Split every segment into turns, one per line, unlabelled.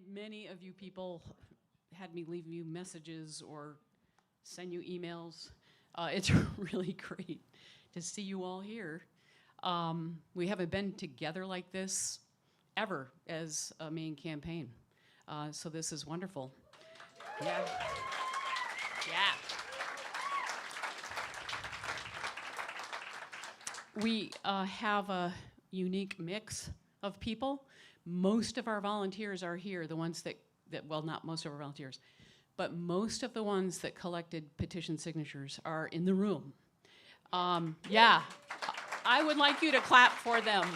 Many of you people had me leave you messages or send you emails. It's really great to see you all here. We haven't been together like this ever as a Maine campaign. So this is wonderful. Yeah. Yeah. We have a unique mix of people. Most of our volunteers are here, the ones that, well, not most of our volunteers, but most of the ones that collected petition signatures are in the room. Yeah, I would like you to clap for them.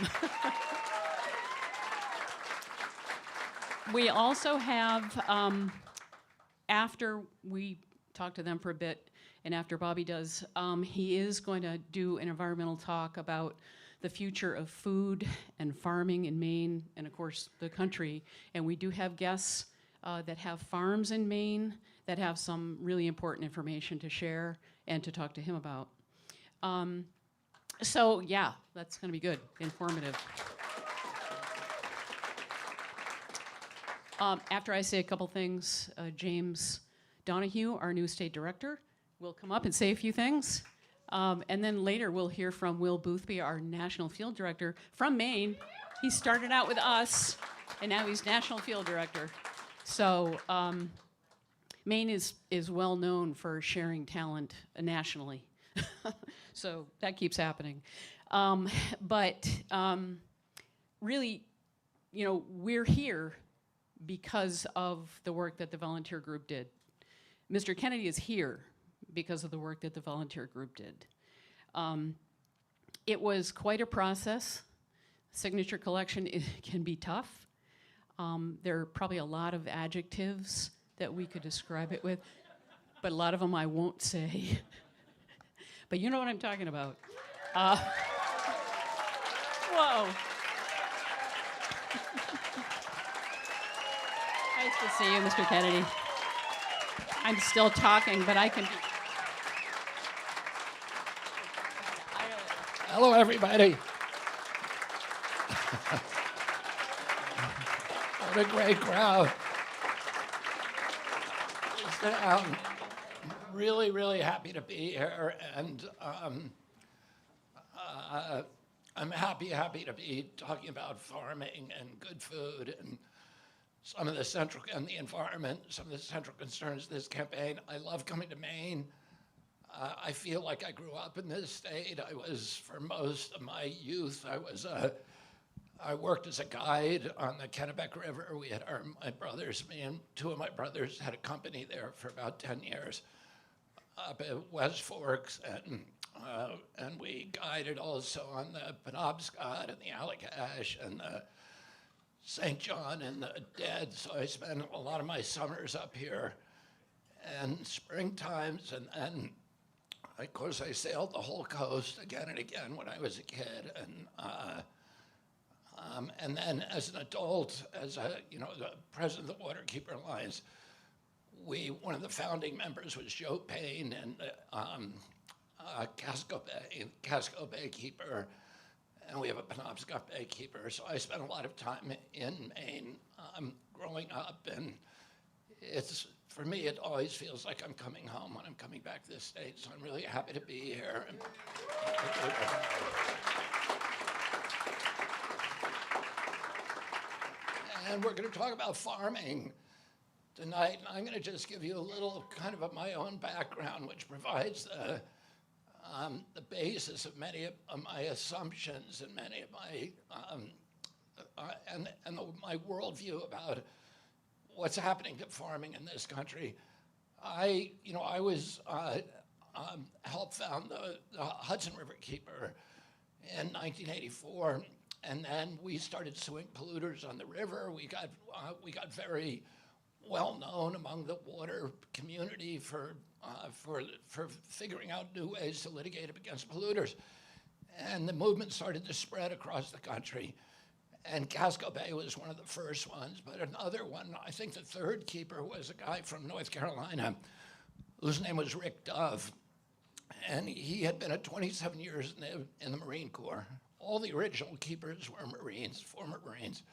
We also have, after we talk to them for a bit, and after Bobby does, he is going to do an environmental talk about the future of food and farming in Maine, and of course the country. And we do have guests that have farms in Maine that have some really important information to share and to talk to him about. So yeah, that's gonna be good, informative. After I say a couple things, James Donahue, our new state director, will come up and say a few things. And then later we'll hear from Will Boothby, our national field director from Maine. He started out with us, and now he's national field director. So Maine is well known for sharing talent nationally. So that keeps happening. But really, you know, we're here because of the work that the volunteer group did. Mr. Kennedy is here because of the work that the volunteer group did. It was quite a process. Signature collection can be tough. There are probably a lot of adjectives that we could describe it with, but a lot of them I won't say. But you know what I'm talking about. Whoa. Nice to see you, Mr. Kennedy. I'm still talking, but I can be.
Hello, everybody. What a great crowd. I'm really, really happy to be here, and I'm happy to be talking about farming and good food and some of the central, and the environment, some of the central concerns of this campaign. I love coming to Maine. I feel like I grew up in this state. I was, for most of my youth, I worked as a guide on the Kennebec River. We had my brothers, me and two of my brothers had a company there for about 10 years up at West Forks, and we guided also on the Penobscot and the Allagash and the St. John and the Dead, so I spent a lot of my summers up here and spring times, and of course I sailed the whole coast again and again when I was a kid, and then as an adult, as the president of the Waterkeeper Alliance, one of the founding members was Joe Payne, and Casco Bay Keeper, and we have a Penobscot Bay Keeper. So I spent a lot of time in Maine growing up, and for me, it always feels like I'm coming home when I'm coming back to this state, so I'm really happy to be here. And we're going to talk about farming tonight, and I'm going to just give you a little kind of my own background, which provides the basis of many of my assumptions and many of my worldview about what's happening to farming in this country. I helped found the Hudson River Keeper in 1984, and then we started suing polluters on the river. We got very well known among the water community for figuring out new ways to litigate against polluters. And the movement started to spread across the country. And Casco Bay was one of the first ones, but another one, I think the third keeper, was a guy from North Carolina whose name was Rick Dove. And he had been at 27 years in the Marine Corps. All the original keepers were Marines, former Marines.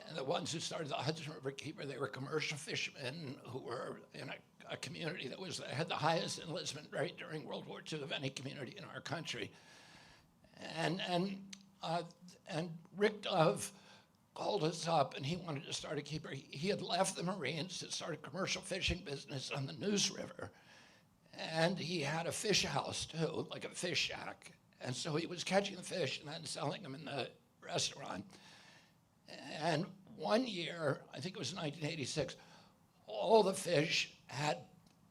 And the ones who started the Hudson River Keeper, they were commercial fishermen who were in a community that had the highest enlistment rate during World War II of any community in our country. And Rick Dove called us up, and he wanted to start a keeper. He had left the Marines to start a commercial fishing business on the Neuse River. And he had a fish house, too, like a fish shack. And so he was catching the fish and then selling them in the restaurant. And one year, I think it was 1986, all the fish had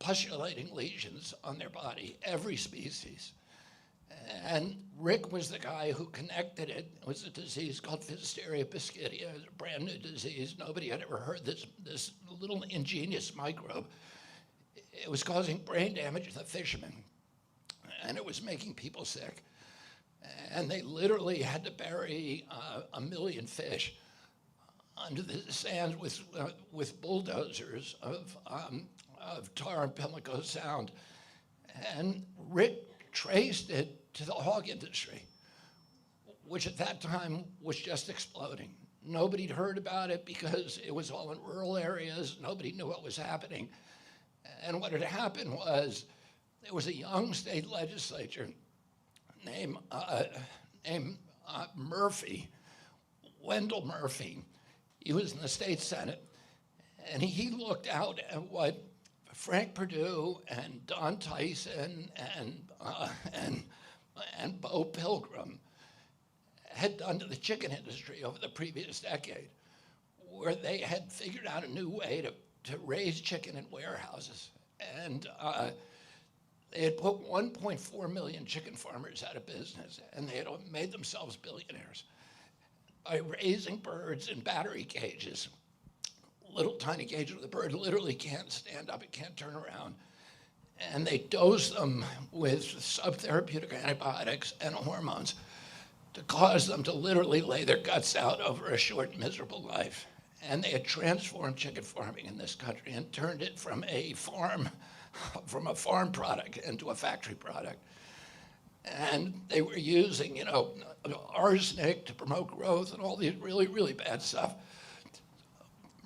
pustulant lesions on their body, every species. And Rick was the guy who connected it. It was a disease called Pfiesteria biscuitia, a brand new disease. Nobody had ever heard this little ingenious microbe. It was causing brain damage to the fishermen, and it was making people sick. And they literally had to bury 1 million fish under the sand with bulldozers of tar and Pimlico Sound. And Rick traced it to the hog industry, which at that time was just exploding. Nobody'd heard about it because it was all in rural areas. Nobody knew what was happening. And what had happened was there was a young state legislature named Murphy, Wendell Murphy. He was in the state Senate, and he looked out at what Frank Perdue and Don Tyson and Bo Pilgrim had done to the chicken industry over the previous decade, where they had figured out a new way to raise chicken in warehouses. And they had put 1.4 million chicken farmers out of business, and they had made themselves billionaires by raising birds in battery cages, little tiny cages where the bird literally can't stand up, it can't turn around. And they dose them with subtherapeutic antibiotics and hormones to cause them to literally lay their guts out over a short, miserable life. And they had transformed chicken farming in this country and turned it from a farm product into a factory product. And they were using, arsenic to promote growth and all these really, really bad stuff.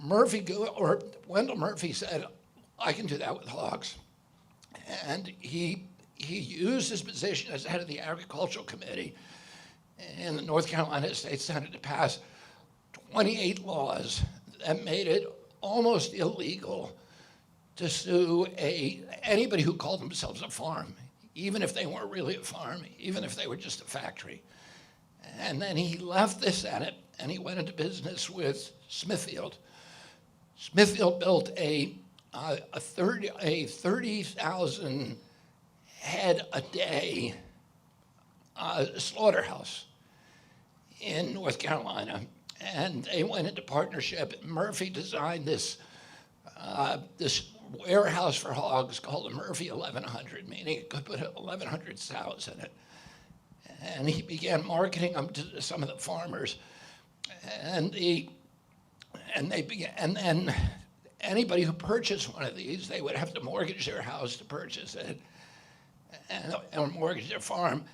Wendell Murphy said, I can do that with hogs. And he used his position as head of the Agricultural Committee in the North Carolina State Senate to pass 28 laws that made it almost illegal to sue anybody who called themselves a farm, even if they weren't really a farm, even if they were just a factory. And then he left the Senate and he went into business with Smithfield. Smithfield built a 30,000 head a day slaughterhouse in North Carolina. And they went into partnership. Murphy designed this warehouse for hogs called the Murphy 1100, meaning it could put 1,100 sows in it. And he began marketing them to some of the farmers. And then anybody who purchased one of these, they would have to mortgage their house to purchase it and mortgage their farm.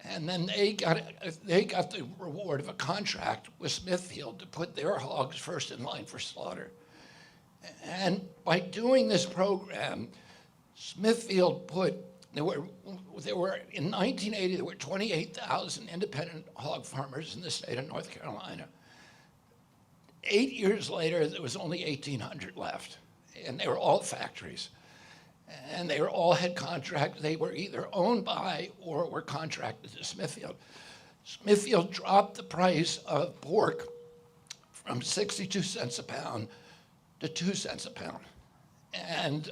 And then they got the reward of a contract with Smithfield to put their hogs first in line for slaughter. And by doing this program, Smithfield in 1980, there were 28,000 independent hog farmers in the state of North Carolina. 8 years later, there was only 1,800 left, and they were all factories. And they all had contracts. They were either owned by or were contracted to Smithfield. Smithfield dropped the price of pork from 62 cents a pound to 2 cents a pound, and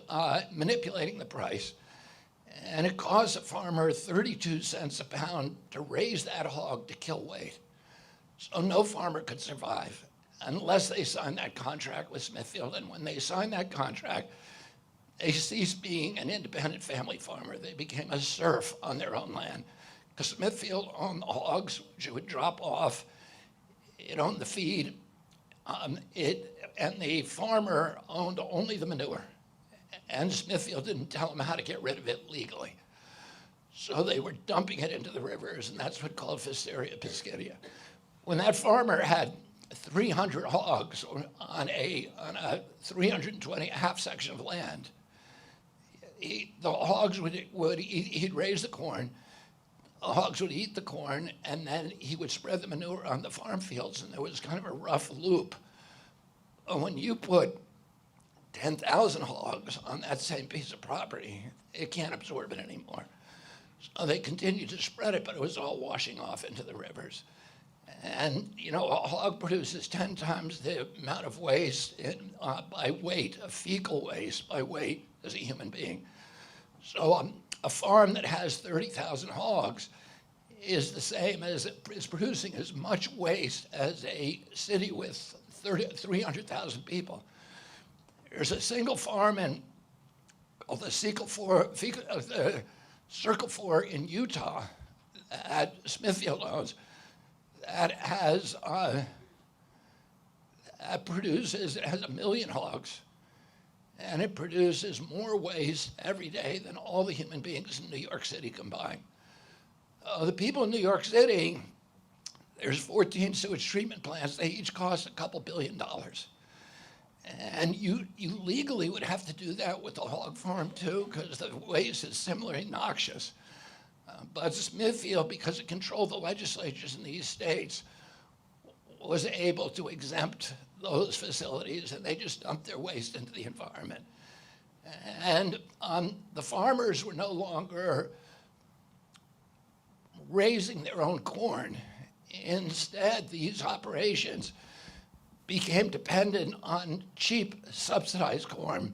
manipulating the price. And it cost a farmer 32 cents a pound to raise that hog to kill weight. So no farmer could survive unless they signed that contract with Smithfield. And when they signed that contract, they ceased being an independent family farmer. They became a serf on their own land. Because Smithfield owned the hogs, which it would drop off. It owned the feed. And the farmer owned only the manure. And Smithfield didn't tell them how to get rid of it legally. So they were dumping it into the rivers, and that's what called Pfiesteria biscuitia. When that farmer had 300 hogs on a 320 half section of land. The hogs would eat, he'd raise the corn, the hogs would eat the corn, and then he would spread the manure on the farm fields, and there was kind of a rough loop. When you put 10,000 hogs on that same piece of property, it can't absorb it anymore. So they continued to spread it, but it was all washing off into the rivers. And, you know, a hog produces 10 times the amount of waste by weight, of fecal waste by weight, as a human being. So a farm that has 30,000 hogs is the same as, is producing as much waste as a city with 300,000 people. There's a single farm called the Circle 4 in Utah that Smithfield owns that has it has 1 million hogs, and it produces more waste every day than all the human beings in New York City combined. The people in New York City, there's 14 sewage treatment plants. They each cost a couple $2 billion. And you legally would have to do that with the hog farm too, because the waste is similarly noxious. But Smithfield, because it controlled the legislatures in these states, was able to exempt those facilities, and they just dumped their waste into the environment. And the farmers were no longer raising their own corn. Instead, these operations became dependent on cheap subsidized corn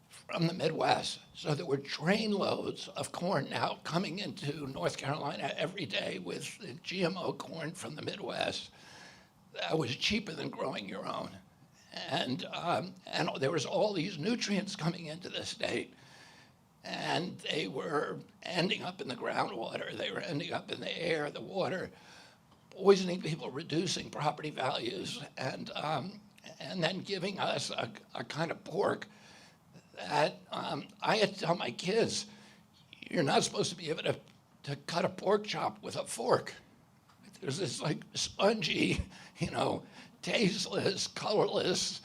from the Midwest. So there were train loads of corn now coming into North Carolina every day with GMO corn from the Midwest that was cheaper than growing your own. And there was all these nutrients coming into the state, and they were ending up in the groundwater, they were ending up in the air, the water, poisoning people, reducing property values, and then giving us a kind of pork that I had to tell my kids, you're not supposed to be able to cut a pork chop with a fork. There's this like spongy, you know, tasteless, colorless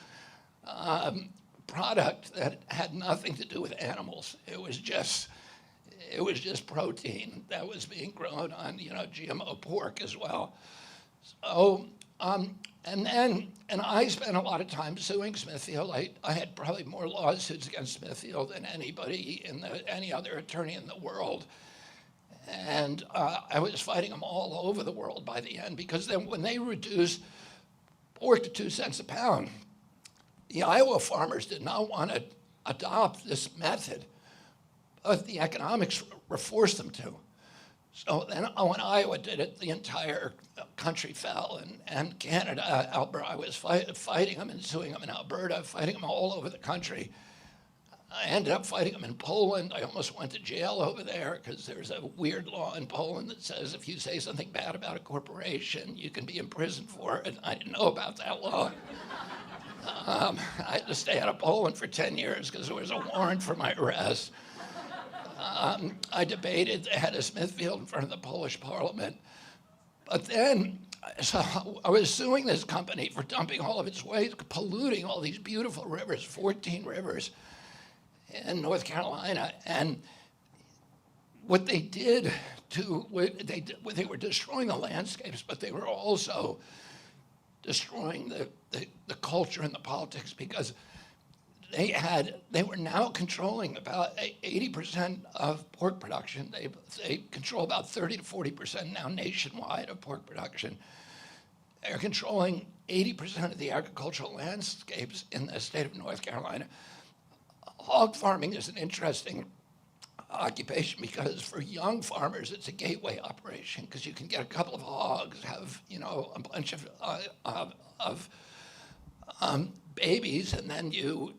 product that had nothing to do with animals. It was just protein that was being grown on, you know, GMO pork as well. So, and I spent a lot of time suing Smithfield. I had probably more lawsuits against Smithfield than any other attorney in the world. And I was fighting them all over the world by the end, because then when they reduced pork to 2 cents a pound, the Iowa farmers did not want to adopt this method, but the economics forced them to. So then when Iowa did it, the entire country fell, and Canada, Alberta, I was fighting them and suing them in Alberta, fighting them all over the country. I ended up fighting them in Poland. I almost went to jail over there because there's a weird law in Poland that says if you say something bad about a corporation, you can be imprisoned for it. I didn't know about that law. I had to stay out of Poland for 10 years because there was a warrant for my arrest. I debated the head of Smithfield in front of the Polish parliament. But then, so I was suing this company for dumping all of its waste, polluting all these beautiful rivers, 14 rivers in North Carolina. And what they did they were destroying the landscapes, but they were also destroying the culture and the politics, because they were now controlling about 80% of pork production. They control about 30 to 40% now nationwide of pork production. They're controlling 80% of the agricultural landscapes in the state of North Carolina. Hog farming is an interesting occupation because for young farmers, it's a gateway operation, because you can get a couple of hogs, have, you know, a bunch of babies, and then you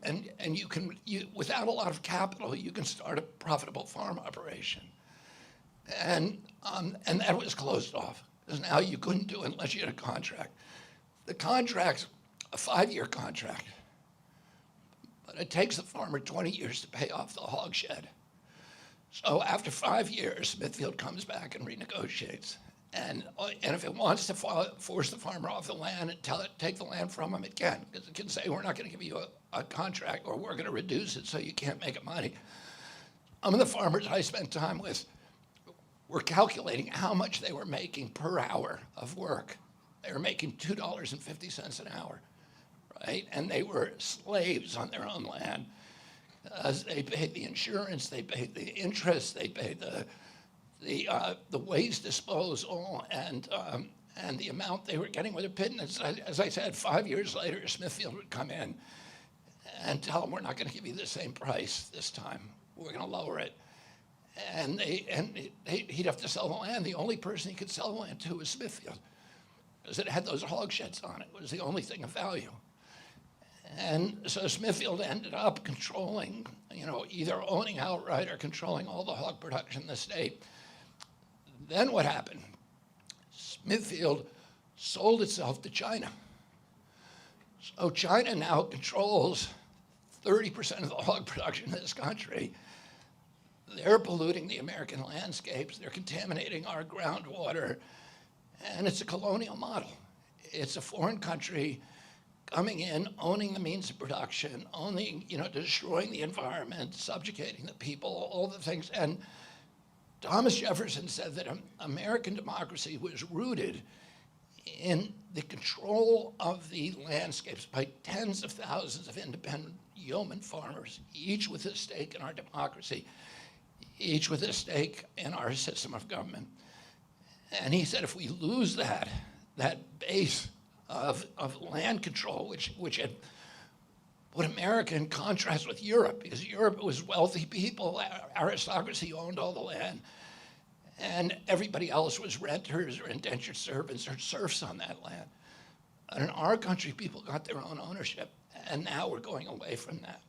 can without a lot of capital, you can start a profitable farm operation. And that was closed off, because now you couldn't do it unless you had a contract. The contract's a 5-year contract, but it takes the farmer 20 years to pay off the hog shed. So after 5 years, Smithfield comes back and renegotiates. And if it wants to force the farmer off the land and take the land from him, it can. Because it can say, we're not going to give you a contract, or we're going to reduce it so you can't make it money. Some of the farmers I spent time with were calculating how much they were making per hour of work. They were making $2.50 an hour, right? And they were slaves on their own land. They paid the insurance, they paid the interest, they paid the waste disposal, and the amount they were getting with a pittance. As I said, 5 years later, Smithfield would come in and tell them, we're not going to give you the same price this time. We're going to lower it. And he'd have to sell the land. The only person he could sell the land to was Smithfield, because it had those hog sheds on it. It was the only thing of value. And so Smithfield ended up controlling, either owning outright or controlling all the hog production in the state. Then what happened? Smithfield sold itself to China. So China now controls 30% of the hog production in this country. They're polluting the American landscapes. They're contaminating our groundwater. And it's a colonial model. It's a foreign country coming in, owning the means of production, destroying the environment, subjugating the people, all the things. And Thomas Jefferson said that American democracy was rooted in the control of the landscapes by tens of thousands of independent yeoman farmers, each with a stake in our democracy, each with a stake in our system of government. And he said, if we lose that base of land control, which had put America in contrast with Europe, because Europe was wealthy people, aristocracy owned all the land, and everybody else was renters or indentured servants or serfs on that land. And in our country, people got their own ownership, and now we're going away from that.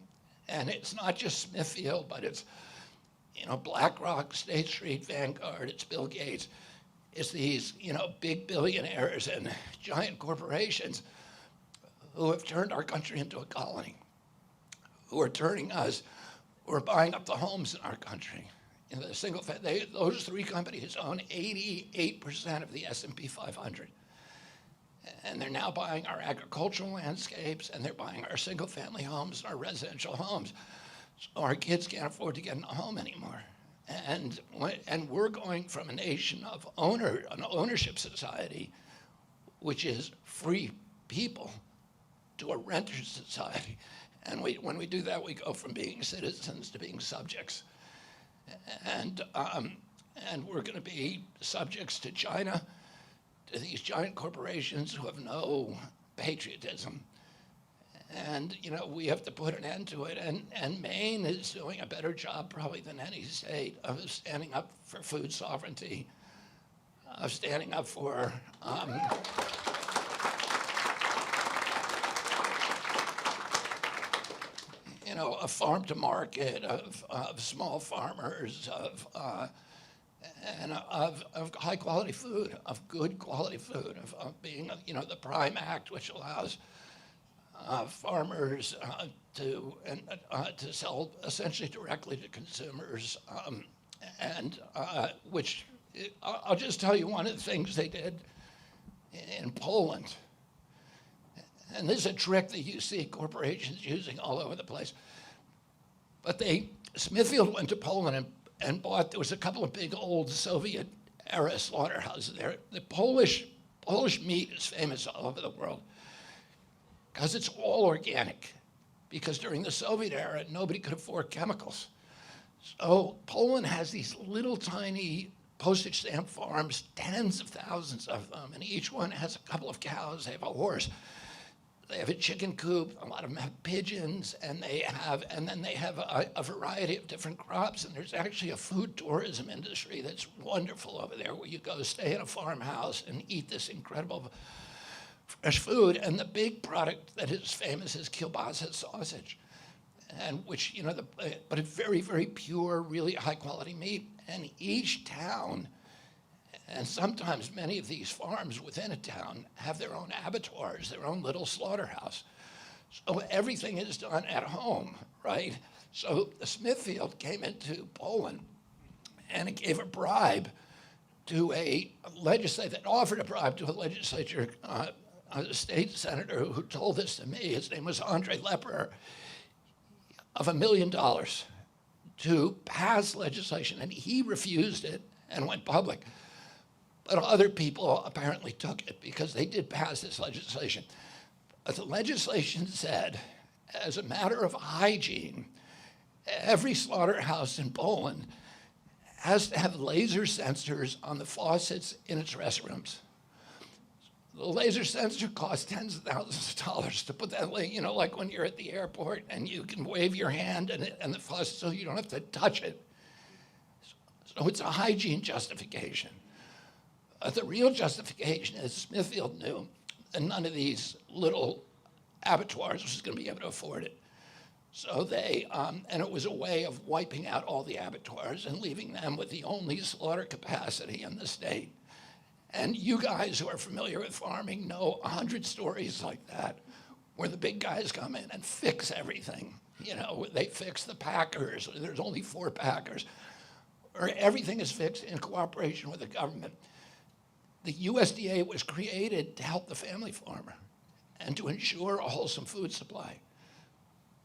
And it's not just Smithfield, but it's BlackRock, State Street, Vanguard, it's Bill Gates. It's these, big billionaires and giant corporations who have turned our country into a colony, who are buying up the homes in our country. Those three companies own 88% of the S&P 500. And they're now buying our agricultural landscapes, and they're buying our single-family homes and our residential homes. So our kids can't afford to get in a home anymore. And we're going from a nation of an ownership society, which is free people, to a renter society. And when we do that, we go from being citizens to being subjects. And we're going to be subjects to China, to these giant corporations who have no patriotism. And, we have to put an end to it. And Maine is doing a better job probably than any state of standing up for food sovereignty, of standing up for a farm to market, of small farmers, of high quality food, of good quality food, of being, the Prime Act, which allows farmers to sell essentially directly to consumers, which I'll just tell you one of the things they did in Poland. And this is a trick that you see corporations using all over the place. But Smithfield went to Poland and bought, there was a couple of big old Soviet-era slaughterhouses there. The Polish meat is famous all over the world because it's all organic. Because during the Soviet era, nobody could afford chemicals. So Poland has these little tiny postage stamp farms, tens of thousands of them, and each one has a couple of cows, they have a horse. They have a chicken coop, a lot of them have pigeons, and then they have a variety of different crops, and there's actually a food tourism industry that's wonderful over there, where you go stay in a farmhouse and eat this incredible fresh food. And the big product that is famous is kielbasa sausage, and which, but it's very, very pure, really high quality meat. And each town, and sometimes many of these farms within a town, have their own abattoirs, their own little slaughterhouse. So everything is done at home, right? So Smithfield came into Poland and it gave a bribe to a legislator, that offered a bribe to a legislature, a state senator who told this to me. His name was Andre Lepper, of $1 million to pass legislation, and he refused it and went public. But other people apparently took it because they did pass this legislation. But the legislation said, as a matter of hygiene, every slaughterhouse in Poland has to have laser sensors on the faucets in its restrooms. The laser sensor costs tens of thousands of dollars to put that, like when you're at the airport and you can wave your hand and the faucet so you don't have to touch it. So it's a hygiene justification. The real justification is Smithfield knew that none of these little abattoirs was going to be able to afford it. So they, and it was a way of wiping out all the abattoirs and leaving them with the only slaughter capacity in the state. And you guys who are familiar with farming know 100 stories like that, where the big guys come in and fix everything. They fix the packers, there's only 4 packers, or everything is fixed in cooperation with the government. The USDA was created to help the family farmer and to ensure a wholesome food supply.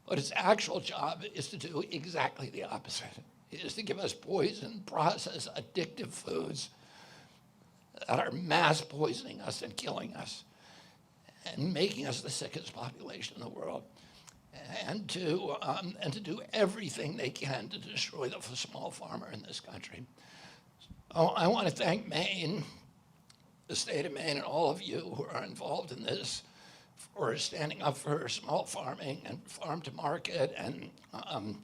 But its actual job is to do exactly the opposite. It is to give us poison, processed, addictive foods that are mass poisoning us and killing us and making us the sickest population in the world, and to do everything they can to destroy the small farmer in this country. I want to thank Maine, the state of Maine, and all of you who are involved in this for standing up for small farming and farm to market, and I'm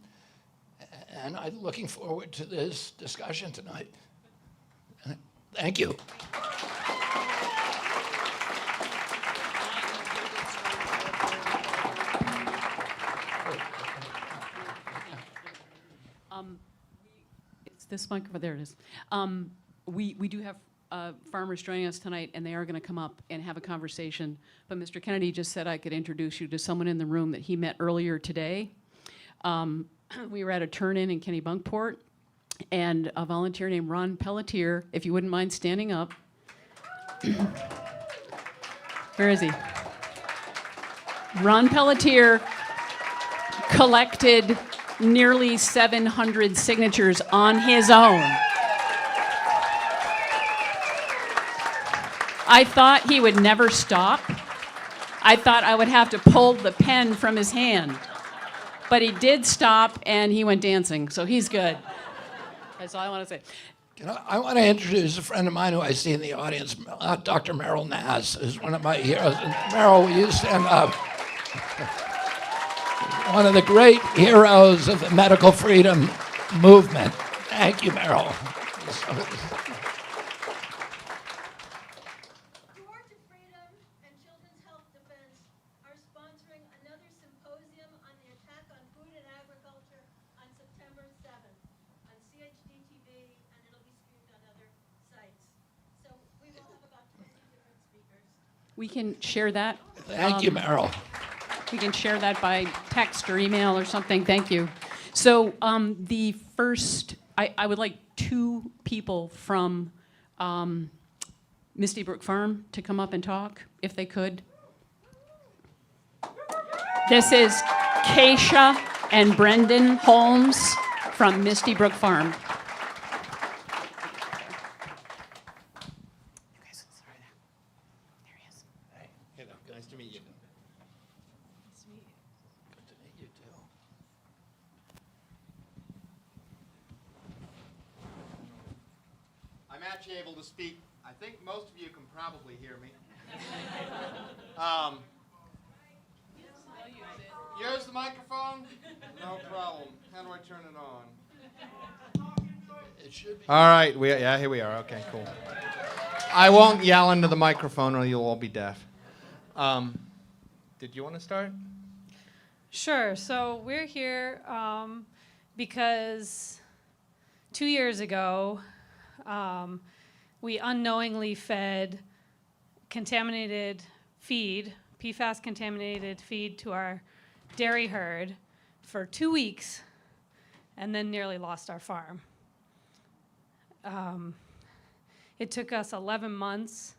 looking forward to this discussion tonight. Thank you.
It's this microphone, there it is. We do have farmers joining us tonight, and they are going to come up and have a conversation. But Mr. Kennedy just said I could introduce you to someone in the room that he met earlier today. We were at a turn-in Kennebunkport, and a volunteer named Ron Pelletier, if you wouldn't mind standing up. Where is he? Ron Pelletier collected nearly 700 signatures on his own. I thought he would never stop. I thought I would have to pull the pen from his hand. But he did stop, and he went dancing, so he's good. That's all I want to say.
I want to introduce a friend of mine who I see in the audience, Dr. Merrill Nass, who's one of my heroes. And Merrill, will you stand up? One of the great heroes of the medical freedom movement. Thank you, Merrill.
We can share that.
Thank you, Merrill.
We can share that by text or email or something. Thank you. So the first, I would like 2 people from Misty Brook Farm to come up and talk, if they could. This is Keisha and Brendan Holmes from Misty Brook Farm.
Nice to meet you. Nice to meet you. Good to meet you, too.
I'm actually able to speak. I think most of you can probably hear me. Use the microphone? No problem. How do I turn it on?
It should be.
All right. Here we are. Okay, cool. I won't yell into the microphone or you'll all be deaf. Did you want to start?
Sure. So we're here because 2 years ago, we unknowingly fed contaminated feed, PFAS contaminated feed to our dairy herd for 2 weeks and then nearly lost our farm. It took us 11 months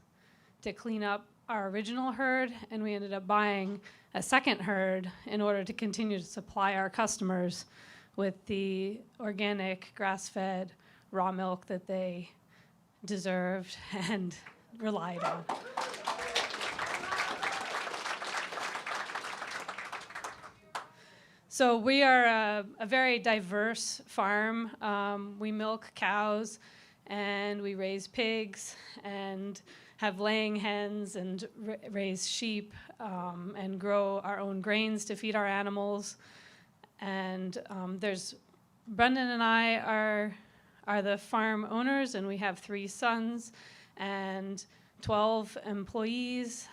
to clean up our original herd, and we ended up buying a second herd in order to continue to supply our customers with the organic, grass-fed, raw milk that they deserved and relied on. So we are a very diverse farm. We milk cows, and we raise pigs, and have laying hens, and raise sheep, and grow our own grains to feed our animals. And Brendan and I are the farm owners, and we have 3 sons and 12 employees,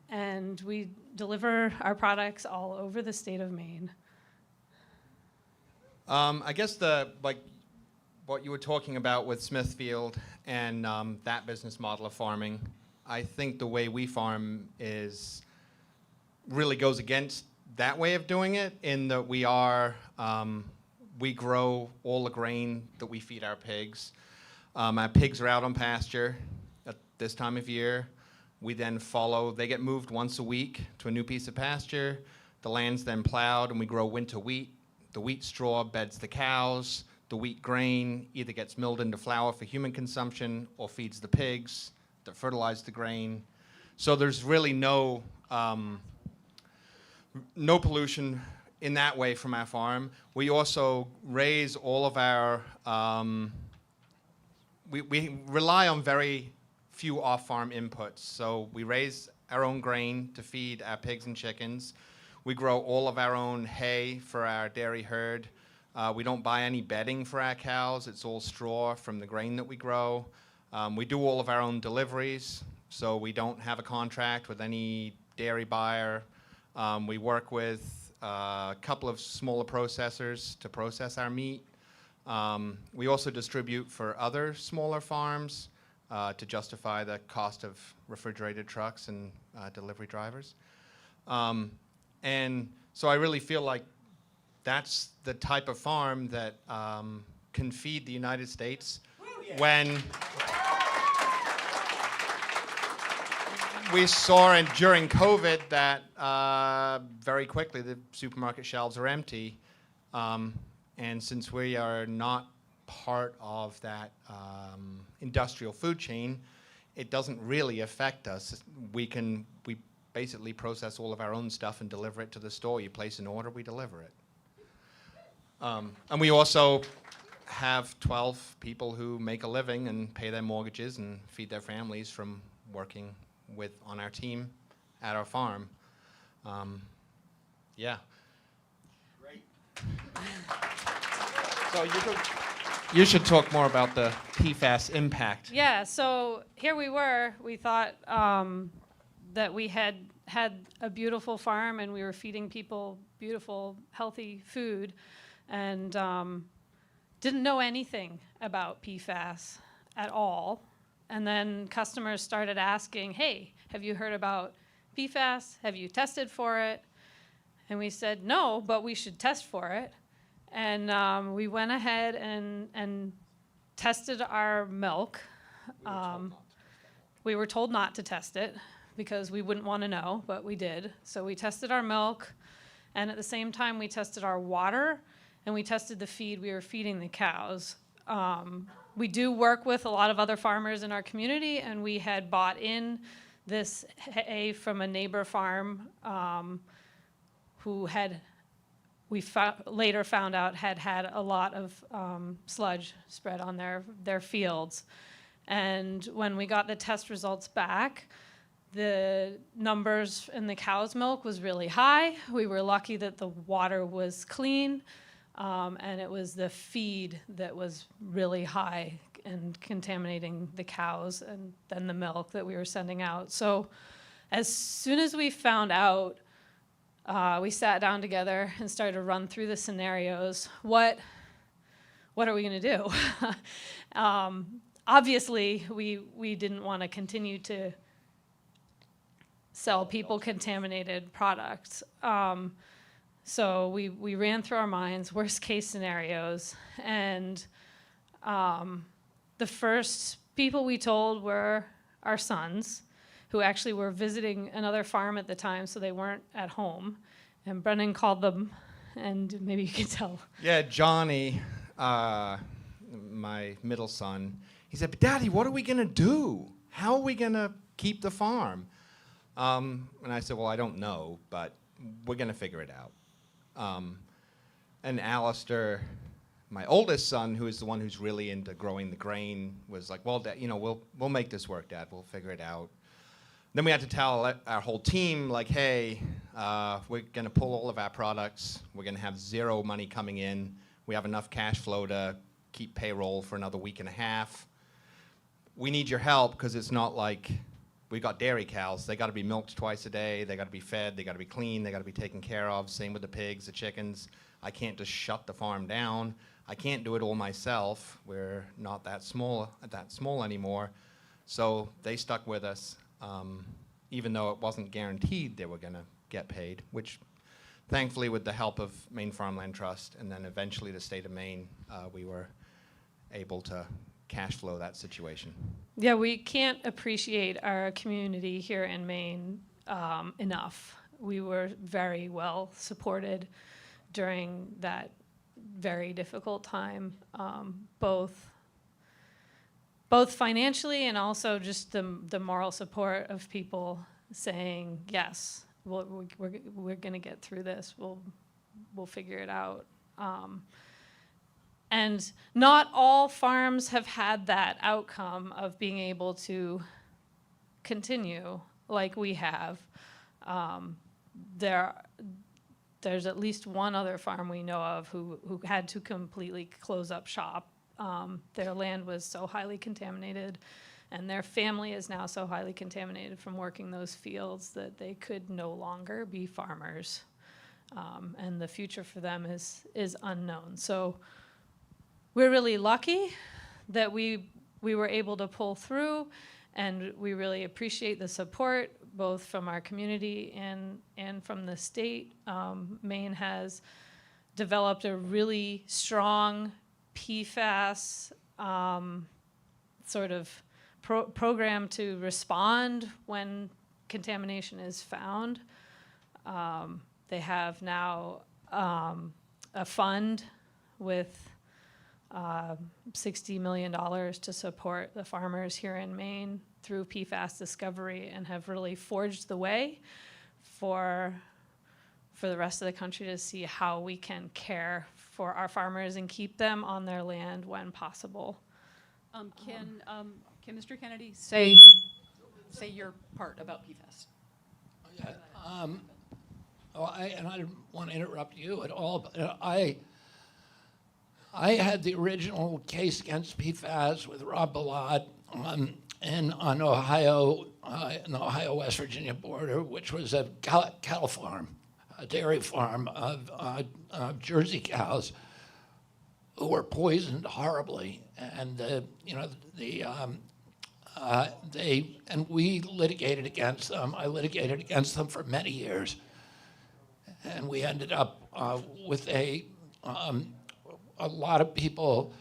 and we deliver our products all over the state of Maine.
I guess what you were talking about with Smithfield and that business model of farming, I think the way we farm really goes against that way of doing it, in that we grow all the grain that we feed our pigs. Our pigs are out on pasture at this time of year. We then they get moved once a week to a new piece of pasture. The land's then plowed, and we grow winter wheat. The wheat straw beds the cows. The wheat grain either gets milled into flour for human consumption or feeds the pigs that fertilize the grain. So there's really no pollution in that way from our farm. We also raise all of our, we rely on very few off-farm inputs. So we raise our own grain to feed our pigs and chickens. We grow all of our own hay for our dairy herd. We don't buy any bedding for our cows. It's all straw from the grain that we grow. We do all of our own deliveries, so we don't have a contract with any dairy buyer. We work with a couple of smaller processors to process our meat. We also distribute for other smaller farms to justify the cost of refrigerated trucks and delivery drivers. And so I really feel like that's the type of farm that can feed the United States. When we saw during COVID that very quickly the supermarket shelves are empty. And since we are not part of that industrial food chain, it doesn't really affect us. We basically process all of our own stuff and deliver it to the store. You place an order, we deliver it. And we also have 12 people who make a living and pay their mortgages and feed their families from working on our team at our farm. Yeah. Great. So you should talk more about the PFAS impact.
Yeah, so here we thought that we had a beautiful farm, and we were feeding people beautiful, healthy food, and didn't know anything about PFAS at all. And then customers started asking, hey, have you heard about PFAS? Have you tested for it? And we said, no, but we should test for it. And we went ahead and tested our milk. We were told not to test it because we wouldn't want to know, but we did. So we tested our milk, and at the same time we tested our water, and we tested the feed we were feeding the cows. We do work with a lot of other farmers in our community, and we had bought in this hay from a neighbor farm who later found out had a lot of sludge spread on their fields. And when we got the test results back, the numbers in the cow's milk was really high. We were lucky that the water was clean, and it was the feed that was really high and contaminating the cows and then the milk that we were sending out. So as soon as we found out, we sat down together and started to run through the scenarios. What are we going to do? Obviously, we didn't want to continue to sell people contaminated products. So we ran through our minds worst case scenarios, and the the first people we told were our sons, who actually were visiting another farm at the time, so they weren't at home. And Brennan called them, and maybe you can tell.
Yeah, Johnny, my middle son, he said, "But Daddy, what are we going to do? How are we going to keep the farm?" And I said, "Well, I don't know, but we're going to figure it out." And Alistair, my oldest son, who is the one who's really into growing the grain, was like, "Well, Dad, we'll make this work, Dad. We'll figure it out." Then we had to tell our whole team, like, "Hey, we're going to pull all of our products. We're going to have zero money coming in. We have enough cash flow to keep payroll for another week and a half. We need your help because it's not like we got dairy cows. They got to be milked twice a day. They got to be fed. They got to be clean. They got to be taken care of. Same with the pigs, the chickens. I can't just shut the farm down. I can't do it all myself. We're not that small anymore." So they stuck with us, even though it wasn't guaranteed they were going to get paid, which thankfully with the help of Maine Farmland Trust and then eventually the state of Maine, we were able to cash flow that situation.
Yeah, we can't appreciate our community here in Maine enough. We were very well supported during that very difficult time, both financially and also just the moral support of people saying, "Yes, we're going to get through this. We'll figure it out." And not all farms have had that outcome of being able to continue like we have. There's at least one other farm we know of who had to completely close up shop. Their land was so highly contaminated, and their family is now so highly contaminated from working those fields that they could no longer be farmers. And the future for them is unknown. So we're really lucky that we were able to pull through, and we really appreciate the support both from our community and from the state. Maine has developed a really strong PFAS sort of program to respond when contamination is found. They have now a fund with $60 million to support the farmers here in Maine through PFAS discovery, and have really forged the way for the rest of the country to see how we can care for our farmers and keep them on their land when possible.
Can Mr. Kennedy say your part about PFAS?
Yeah, I didn't want to interrupt you at all, but I had the original case against PFAS with Rob Ballot in the Ohio-West Virginia border, which was a cattle farm, a dairy farm of Jersey cows who were poisoned horribly, and we litigated against them. I litigated against them for many years, and we ended up with a lot of people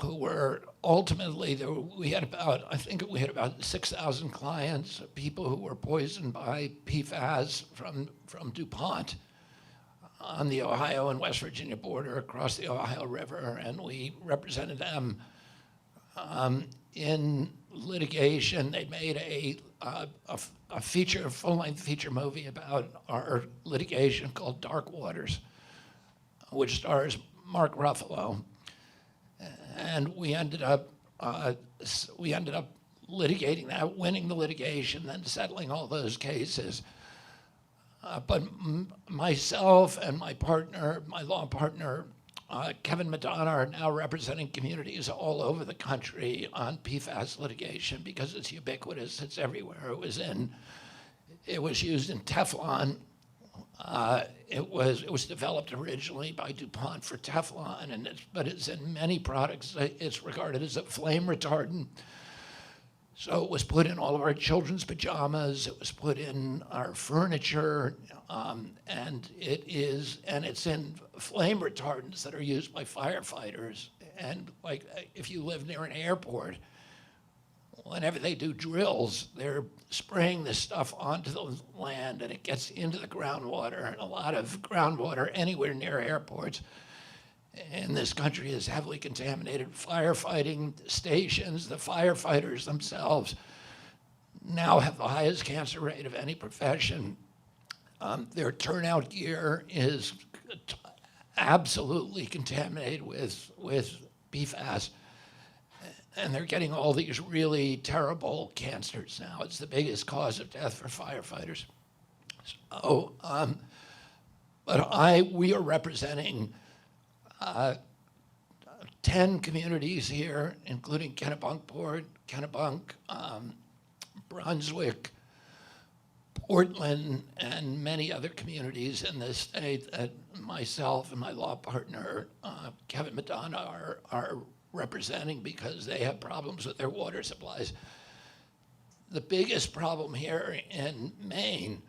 who were ultimately we had about 6,000 clients, people who were poisoned by PFAS from DuPont on the Ohio and West Virginia border across the Ohio River, and we represented them in litigation. They made a full-length feature movie about our litigation called Dark Waters, which stars Mark Ruffalo, and we ended up litigating that, winning the litigation, then settling all those cases. But myself and my law partner, Kevin Madonna, are now representing communities all over the country on PFAS litigation because it's ubiquitous. It's everywhere. It was used in Teflon. It was developed originally by DuPont for Teflon, but it's in many products. It's regarded as a flame retardant. So it was put in all of our children's pajamas. It was put in our furniture, and it's in flame retardants that are used by firefighters. And like, if you live near an airport, whenever they do drills, they're spraying this stuff onto the land and it gets into the groundwater. And a lot of groundwater anywhere near airports in this country is heavily contaminated. Firefighting stations, the firefighters themselves now have the highest cancer rate of any profession. Their turnout gear is absolutely contaminated with PFAS. And they're getting all these really terrible cancers now. It's the biggest cause of death for firefighters. So, we are representing 10 communities here, including Kennebunkport, Brunswick, Portland, and many other communities in this state that myself and my law partner, Kevin Madonna, are representing because they have problems with their water supplies. The biggest problem here in Maine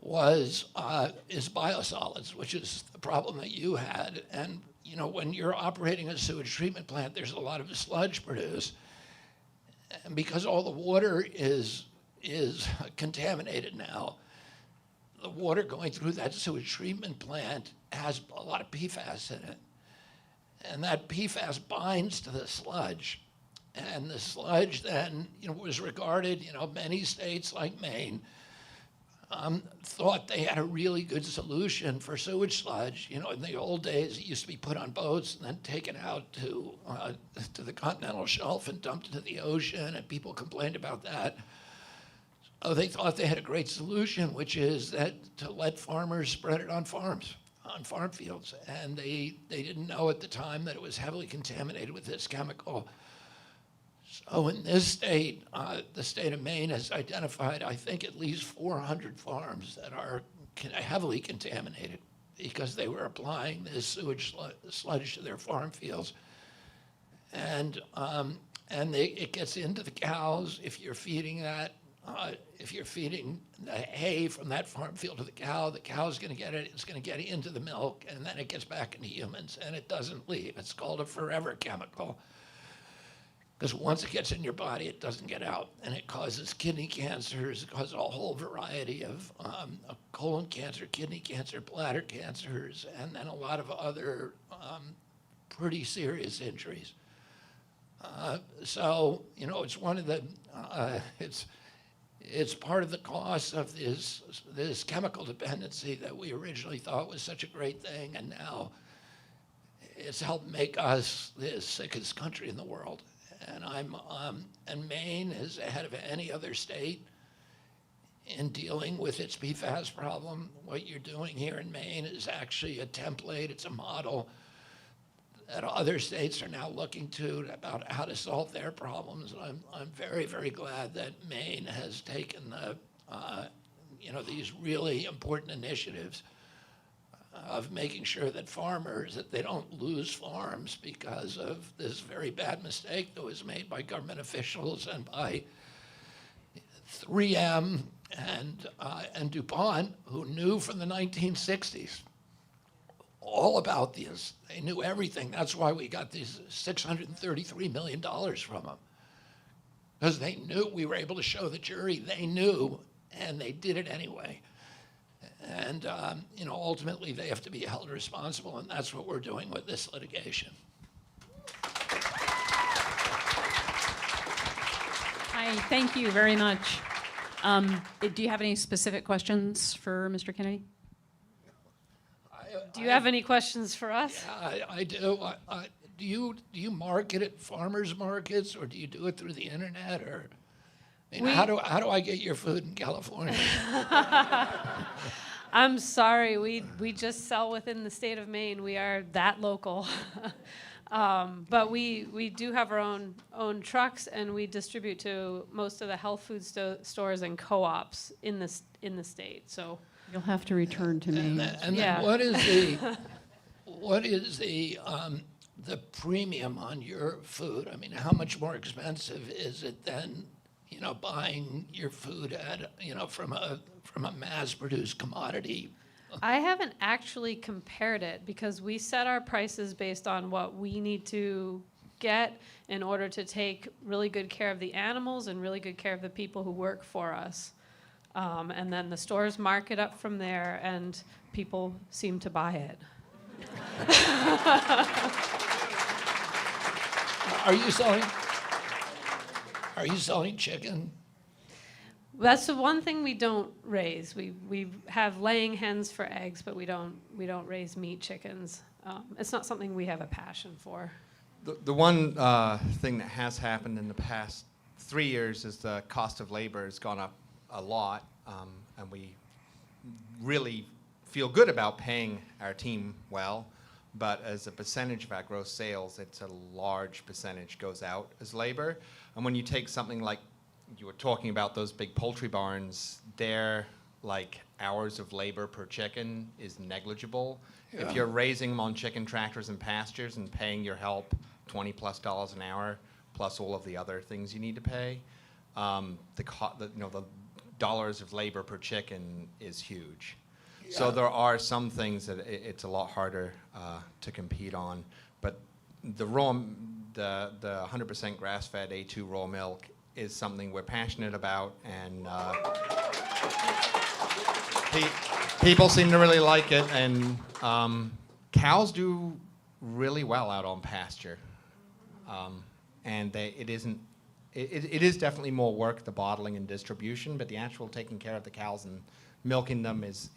is biosolids, which is the problem that you had. And you know, when you're operating a sewage treatment plant, there's a lot of sludge produced. And because all the water is contaminated now, the water going through that sewage treatment plant has a lot of PFAS in it. And that PFAS binds to the sludge. And the sludge then, was regarded, many states like Maine thought they had a really good solution for sewage sludge. In the old days, it used to be put on boats and then taken out to the continental shelf and dumped into the ocean, and people complained about that. Oh, they thought they had a great solution, which is that to let farmers spread it on farms, on farm fields. And they didn't know at the time that it was heavily contaminated with this chemical. So in this state, the state of Maine has identified, I think, at least 400 farms that are heavily contaminated because they were applying this sewage sludge to their farm fields. And it gets into the cows if you're feeding that. If you're feeding the hay from that farm field to the cow's going to get it, it's going to get into the milk, and then it gets back into humans, and it doesn't leave. It's called a forever chemical. Because once it gets in your body, it doesn't get out, and it causes kidney cancers, it causes a whole variety of colon cancer, kidney cancer, bladder cancers, and then a lot of other pretty serious injuries. So, it's one of the, it's part of the cost of this chemical dependency that we originally thought was such a great thing, and now it's helped make us the sickest country in the world. And and Maine is ahead of any other state in dealing with its PFAS problem. What you're doing here in Maine is actually a template. It's a model that other states are now looking to about how to solve their problems. And I'm very, very glad that Maine has taken these really important initiatives of making sure that farmers, that they don't lose farms because of this very bad mistake that was made by government officials and by 3M and DuPont, who knew from the 1960s all about this. They knew everything. That's why we got these $633 million from them. Because they knew, we were able to show the jury they knew, and they did it anyway. And, ultimately they have to be held responsible, and that's what we're doing with this litigation.
Hi, thank you very much. Do you have any specific questions for Mr. Kennedy?
Do you have any questions for us?
Yeah, I do. Do you market at farmers markets, or do you do it through the internet, or how do I get your food in California?
I'm sorry, we just sell within the state of Maine. We are that local. But we do have our own trucks, and we distribute to most of the health food stores and co-ops in the state. So
You'll have to return to Maine.
And
Yeah.
then what is the premium on your food? I mean, how much more expensive is it than buying your food at from a mass-produced commodity
I haven't actually compared it because we set our prices based on what we need to get in order to take really good care of the animals and really good care of the people who work for us. And then the stores mark it up from there, and people seem to buy it.
Are you selling? Are you selling chicken?
That's the one thing we don't raise. We have laying hens for eggs, but we don't raise meat chickens. It's not something we have a passion for.
The one thing that has happened in the past 3 years is the cost of labor has gone up a lot, and we really feel good about paying our team well, but as a percentage of our gross sales, it's a large percentage goes out as labor. And when you take something like you were talking about those big poultry barns, their like hours of labor per chicken is negligible.
Yeah.
If you're raising them on chicken tractors and pastures and paying your help $20+ an hour, plus all of the other things you need to pay, the dollars of labor per chicken is huge.
Yeah.
So there are some things that it's a lot harder to compete on, but the 100% grass-fed A2 raw milk is something we're passionate about, and people seem to really like it, and cows do really well out on pasture, and it is definitely more work, the bottling and distribution, but the actual taking care of the cows and milking them is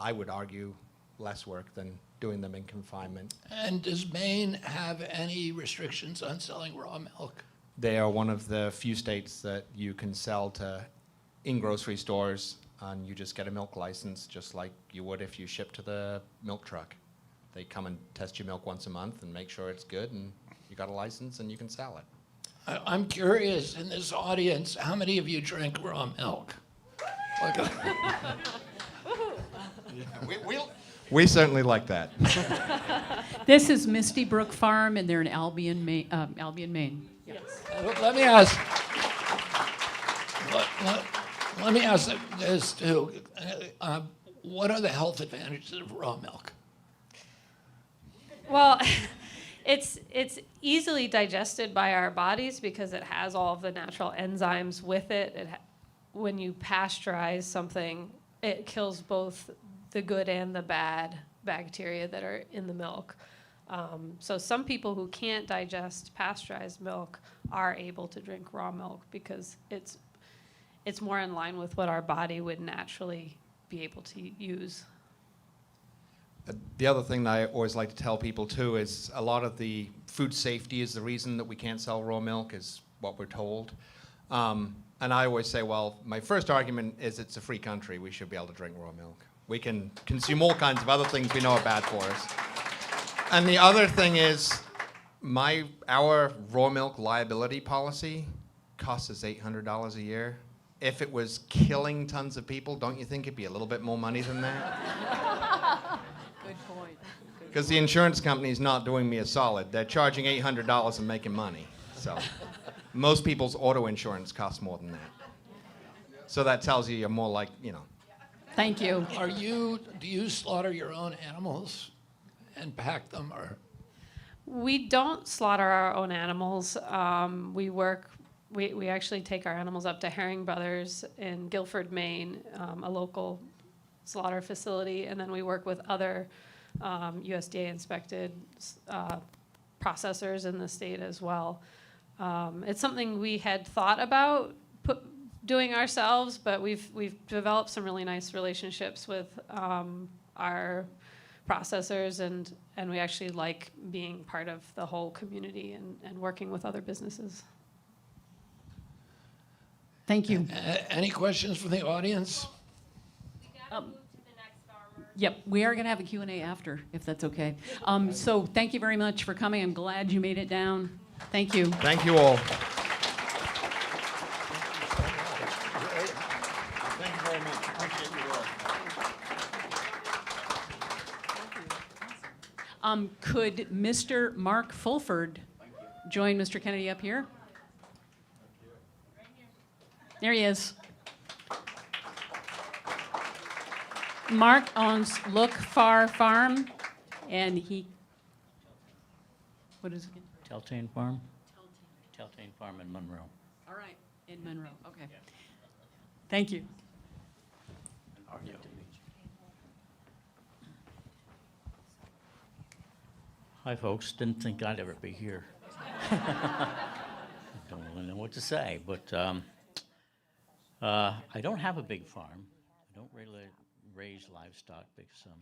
I would argue less work than doing them in confinement.
And does Maine have any restrictions on selling raw milk?
They are one of the few states that you can sell to in grocery stores, and you just get a milk license just like you would if you ship to the milk truck. They come and test your milk once a month and make sure it's good, and you got a license and you can sell it.
I'm curious, in this audience, how many of you drink raw milk?
We certainly like that.
This is Misty Brook Farm, and they're in Albion, Maine. Yes.
Let me ask. Let me ask this too. What are the health advantages of raw milk?
Well, it's easily digested by our bodies because it has all of the natural enzymes with it. When you pasteurize something, it kills both the good and the bad bacteria that are in the milk. So some people who can't digest pasteurized milk are able to drink raw milk because it's more in line with what our body would naturally be able to use.
The other thing that I always like to tell people too is a lot of the food safety is the reason that we can't sell raw milk, is what we're told. And I always say, well, my first argument is it's a free country. We should be able to drink raw milk. We can consume all kinds of other things we know are bad for us. And the other thing is our raw milk liability policy costs us $800 a year. If it was killing tons of people, don't you think it'd be a little bit more money than that?
Good point.
Because the insurance company's not doing me a solid. They're charging $800 and making money. So most people's auto insurance costs more than that. So that tells you're more like,
Thank you.
Do you slaughter your own animals and pack them, or?
We don't slaughter our own animals. We actually take our animals up to Herring Brothers in Guilford, Maine, a local slaughter facility, and then we work with other USDA-inspected processors in the state as well. It's something we had thought about doing ourselves, but we've developed some really nice relationships with our processors, and we actually like being part of the whole community and working with other businesses.
Thank you.
Any questions from the audience?
We gotta move to the next farmer.
Yep, we are going to have a Q&A after, if that's okay. So thank you very much for coming. I'm glad you made it down. Thank you.
Thank you all.
Thank you very much. Appreciate your work.
Could Mr. Mark Fulford join Mr. Kennedy up here? There he is. Mark owns Look Far Farm, and what is it?
Teltain Farm? Teltain Farm in Monroe.
All right, in Monroe, okay. Thank you.
Hi, folks. Didn't think I'd ever be here. Don't really know what to say, but I don't have a big farm. I don't really raise livestock because I'm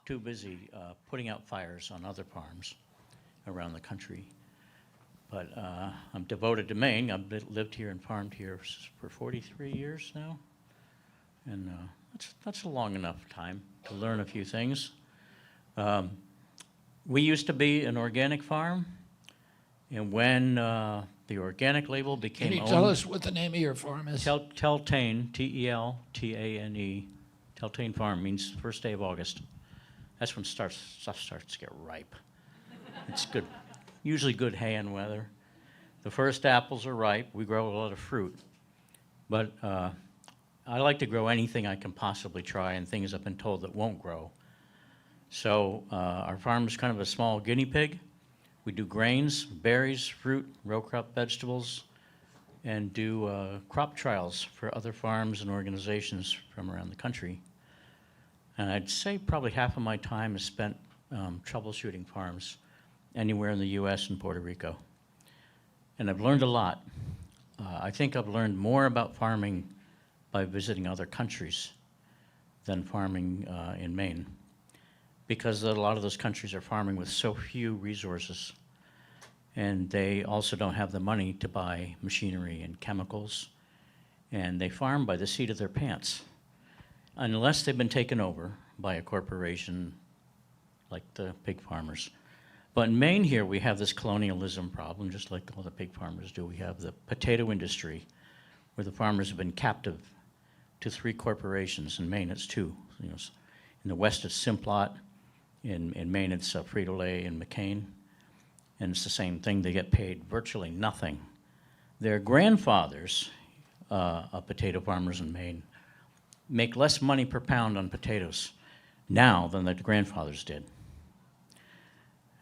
too busy putting out fires on other farms around the country. But I'm devoted to Maine. I've lived here and farmed here for 43 years now. And that's a long enough time to learn a few things. We used to be an organic farm, and when the organic label became
Can you
owned...
tell us what the name of your farm is?
Teltain, T-E-L-T-A-N-E, Teltain Farm means first day of August. That's when stuff starts to get ripe. It's good, usually good hay and weather. The first apples are ripe. We grow a lot of fruit. But I like to grow anything I can possibly try and things I've been told that won't grow. So our farm is kind of a small guinea pig. We do grains, berries, fruit, row crop vegetables, and do crop trials for other farms and organizations from around the country. And I'd say probably half of my time is spent troubleshooting farms anywhere in the US and Puerto Rico. And I've learned a lot. I think I've learned more about farming by visiting other countries than farming in Maine, because a lot of those countries are farming with so few resources, and they also don't have the money to buy machinery and chemicals, and they farm by the seat of their pants, unless they've been taken over by a corporation like the pig farmers. But in Maine here, we have this colonialism problem, just like all the pig farmers do. We have the potato industry, where the farmers have been captive to 3 corporations. In Maine, it's 2. You know, in the West, it's Simplot. In Maine, it's Frito-Lay and McCain. And it's the same thing. They get paid virtually nothing. Their grandfathers of potato farmers in Maine make less money per pound on potatoes now than their grandfathers did.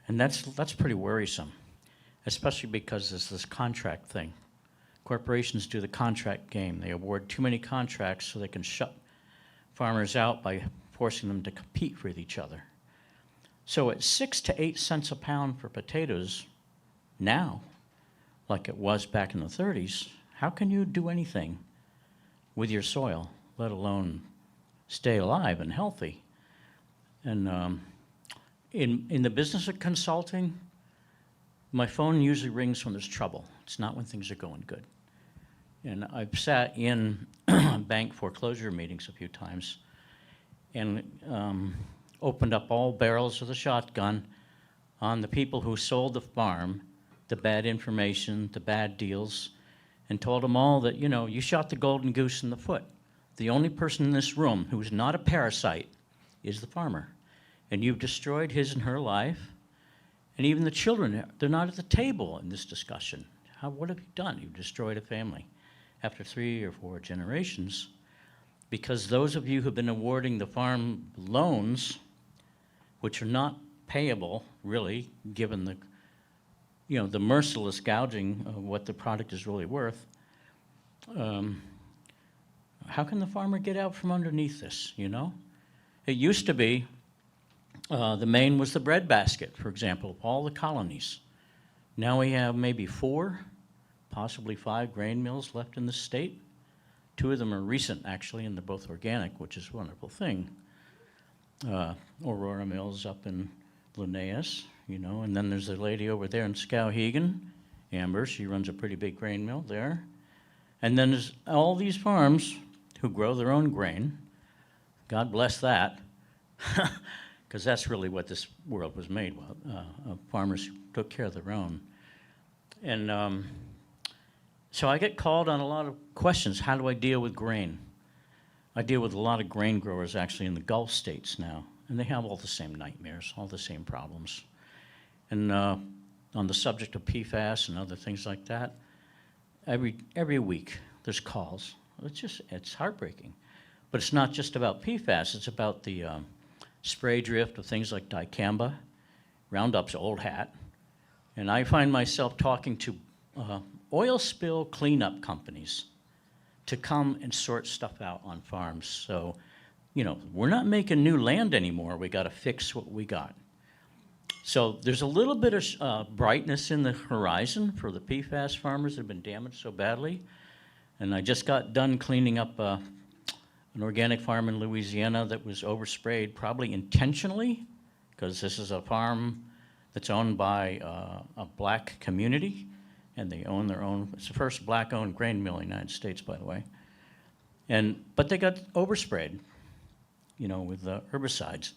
And that's pretty worrisome, especially because there's this contract thing. Corporations do the contract game. They award too many contracts so they can shut farmers out by forcing them to compete with each other. So at 6 to 8 cents a pound for potatoes now, like it was back in the 30s, how can you do anything with your soil, let alone stay alive and healthy? And in the business of consulting, my phone usually rings when there's trouble. It's not when things are going good. And I've sat in bank foreclosure meetings a few times and opened up all barrels of the shotgun on the people who sold the farm, the bad information, the bad deals, and told them all that, you know, you shot the golden goose in the foot. The only person in this room who is not a parasite is the farmer. And you've destroyed his and her life. And even the children, they're not at the table in this discussion. What have you done? You've destroyed a family after 3 or 4 generations, because those of you who've been awarding the farm loans, which are not payable, really, given the, you know, the merciless gouging of what the product is really worth, how can the farmer get out from underneath this, you know? It used to be the Maine was the breadbasket, for example, of all the colonies. Now we have maybe 4, possibly 5 grain mills left in the state. 2 of them are recent, actually, and they're both organic, which is a wonderful thing. Aurora Mills up in Linnaeus, you know, and then there's a lady over there in Skowhegan, Amber. She runs a pretty big grain mill there. And then there's all these farms who grow their own grain. God bless that, because that's really what this world was made of farmers who took care of their own. And so I get called on a lot of questions. How do I deal with grain? I deal with a lot of grain growers actually in the Gulf states now, and they have all the same nightmares, all the same problems. And on the subject of PFAS and other things like that, every week there's calls. It's heartbreaking. But it's not just about PFAS, it's about the spray drift of things like dicamba, Roundup's old hat. And I find myself talking to oil spill cleanup companies to come and sort stuff out on farms. So, you know, we're not making new land anymore. We got to fix what we got. So there's a little bit of brightness in the horizon for the PFAS farmers that have been damaged so badly. And I just got done cleaning up an organic farm in Louisiana that was oversprayed, probably intentionally, because this is a farm that's owned by a black community, and they own their own. It's the first black-owned grain mill in the United States, by the way. But they got oversprayed, you know, with herbicides,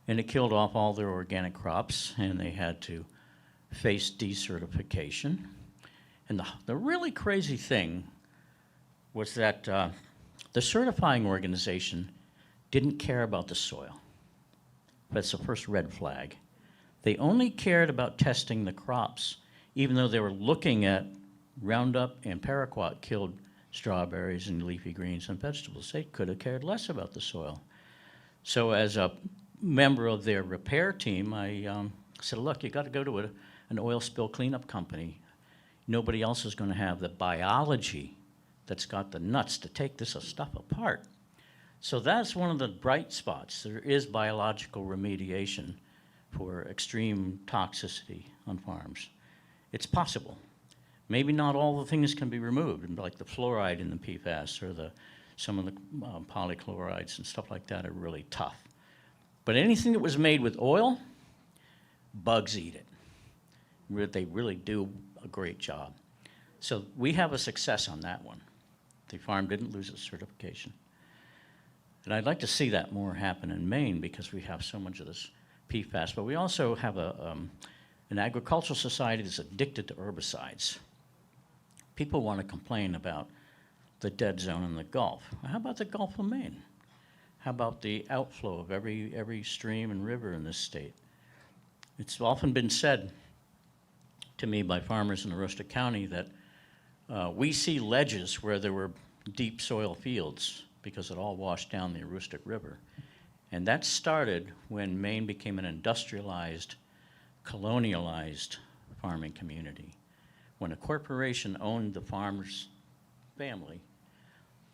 and it killed off all their organic crops, and they had to face decertification. And the really crazy thing was that the certifying organization didn't care about the soil. That's the first red flag. They only cared about testing the crops, even though they were looking at Roundup and Paraquat killed strawberries and leafy greens and vegetables. They could have cared less about the soil. So as a member of their repair team, I said, look, you got to go to an oil spill cleanup company. Nobody else is going to have the biology that's got the nuts to take this stuff apart. So that's one of the bright spots. There is biological remediation for extreme toxicity on farms. It's possible. Maybe not all the things can be removed, like the fluoride in the PFAS or some of the polychlorides and stuff like that are really tough. But anything that was made with oil, bugs eat it. They really do a great job. So we have a success on that one. The farm didn't lose its certification. And I'd like to see that more happen in Maine because we have so much of this PFAS. But we also have an agricultural society that's addicted to herbicides. People want to complain about the dead zone in the Gulf. How about the Gulf of Maine? How about the outflow of every stream and river in this state? It's often been said to me by farmers in Aroostook County that we see ledges where there were deep soil fields because it all washed down the Aroostook River. And that started when Maine became an industrialized, colonialized farming community. When a corporation owned the farmer's family,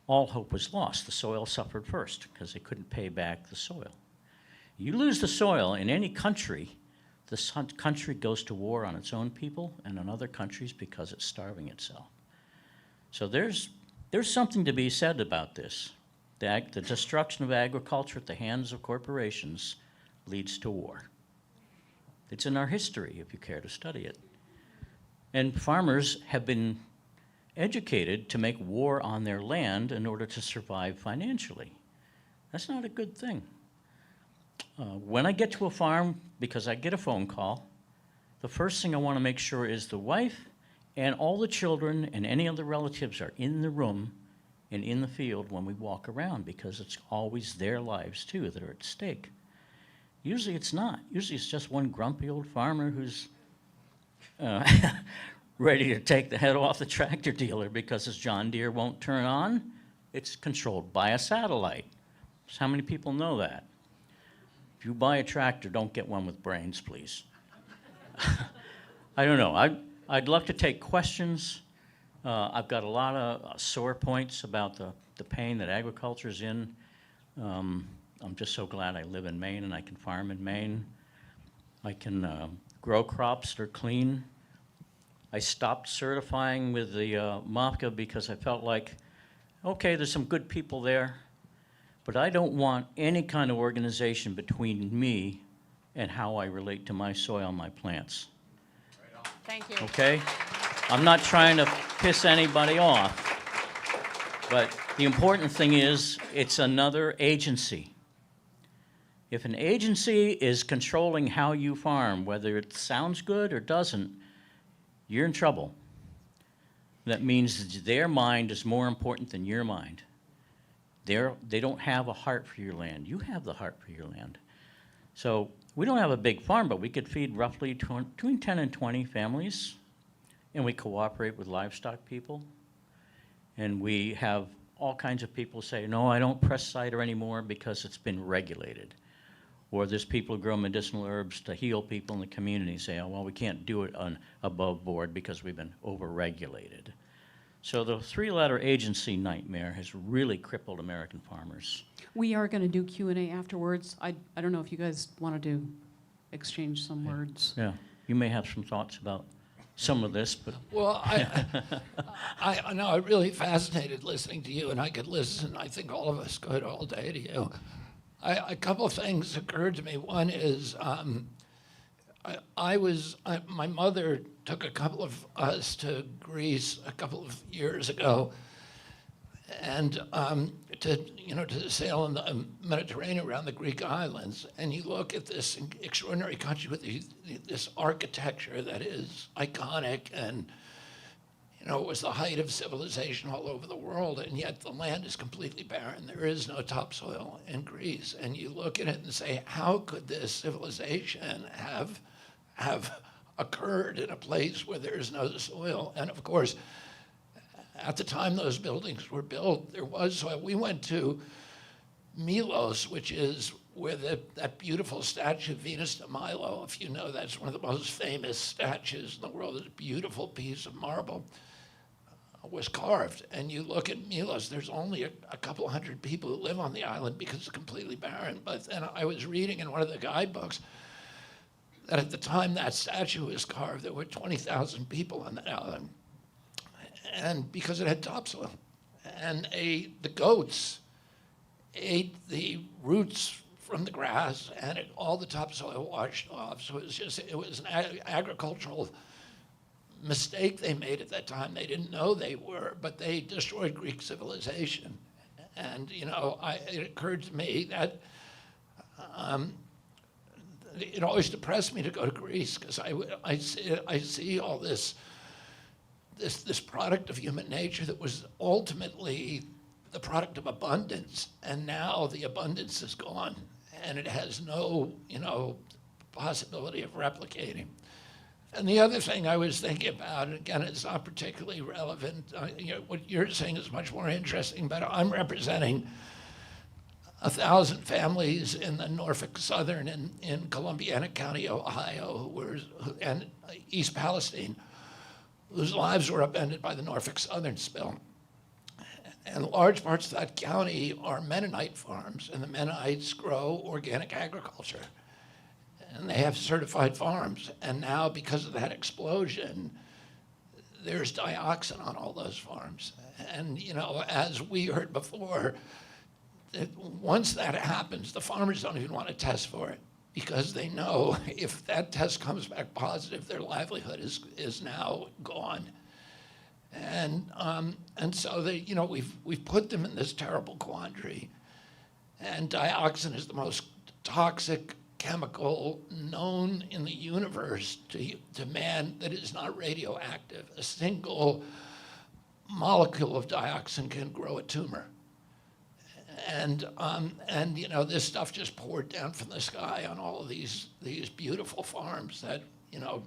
all hope was lost. The soil suffered first because they couldn't pay back the soil. You lose the soil in any country, the country goes to war on its own people and on other countries because it's starving itself. So there's something to be said about this. The destruction of agriculture at the hands of corporations leads to war. It's in our history, if you care to study it. And farmers have been educated to make war on their land in order to survive financially. That's not a good thing. When I get to a farm, because I get a phone call, the first thing I want to make sure is the wife and all the children and any other relatives are in the room and in the field when we walk around, because it's always their lives too that are at stake. Usually it's not. Usually it's just one grumpy old farmer who's ready to take the head off the tractor dealer because his John Deere won't turn on. It's controlled by a satellite. So how many people know that? If you buy a tractor, don't get one with brains, please. I don't know. I'd love to take questions. I've got a lot of sore points about the pain that agriculture's in. I'm just so glad I live in Maine and I can farm in Maine. I can grow crops that are clean. I stopped certifying with the MOPCA because I felt like, okay, there's some good people there, but I don't want any kind of organization between me and how I relate to my soil and my plants.
Thank you.
Okay? I'm not trying to piss anybody off, but the important thing is it's another agency. If an agency is controlling how you farm, whether it sounds good or doesn't, you're in trouble. That means their mind is more important than your mind. They don't have a heart for your land. You have the heart for your land. So we don't have a big farm, but we could feed roughly between 10 and 20 families, and we cooperate with livestock people. And we have all kinds of people say, no, I don't press cider anymore because it's been regulated. Or there's people who grow medicinal herbs to heal people in the community, say, oh, well, we can't do it on above board because we've been over-regulated. So the three-letter agency nightmare has really crippled American farmers.
We are going to do Q&A afterwards. I don't know if you guys want to do exchange some words.
Yeah, you may have some thoughts about some of this, but
Well, I know I'm really fascinated listening to you, and I could listen. I think all of us could all day to you. A couple of things occurred to me. One is my mother took a couple of us to Greece a couple of years ago, and to sail in the Mediterranean around the Greek islands. And you look at this extraordinary country with this architecture that is iconic, and it was the height of civilization all over the world, and yet the land is completely barren. There is no topsoil in Greece. And you look at it and say, how could this civilization have occurred in a place where there is no soil? And of course, at the time those buildings were built, there was soil. We went to Milos, which is where that beautiful statue of Venus de Milo, if you know, that's one of the most famous statues in the world. It's a beautiful piece of marble, was carved. And you look at Milos, there's only a couple hundred people who live on the island because it's completely barren. But then I was reading in one of the guidebooks that at the time that statue was carved, there were 20,000 people on that island. And because it had topsoil. And the goats ate the roots from the grass, and all the topsoil washed off. So it was an agricultural mistake they made at that time. They didn't know they were, but they destroyed Greek civilization. And it occurred to me that it always depressed me to go to Greece, because I see all this product of human nature that was ultimately the product of abundance, and now the abundance is gone, and it has no, possibility of replicating. And the other thing I was thinking about, and again, it's not particularly relevant, what you're saying is much more interesting, but I'm representing 1,000 families in the Norfolk Southern in Columbiana County, Ohio, and East Palestine, whose lives were upended by the Norfolk Southern spill. And large parts of that county are Mennonite farms, and the Mennonites grow organic agriculture. And they have certified farms. And now, because of that explosion, there's dioxin on all those farms. And, as we heard before, once that happens, the farmers don't even want to test for it, because they know if that test comes back positive, their livelihood is now gone. And so we've put them in this terrible quandary. And dioxin is the most toxic chemical known in the universe to man that is not radioactive. A single molecule of dioxin can grow a tumor. And this stuff just poured down from the sky on all of these beautiful farms that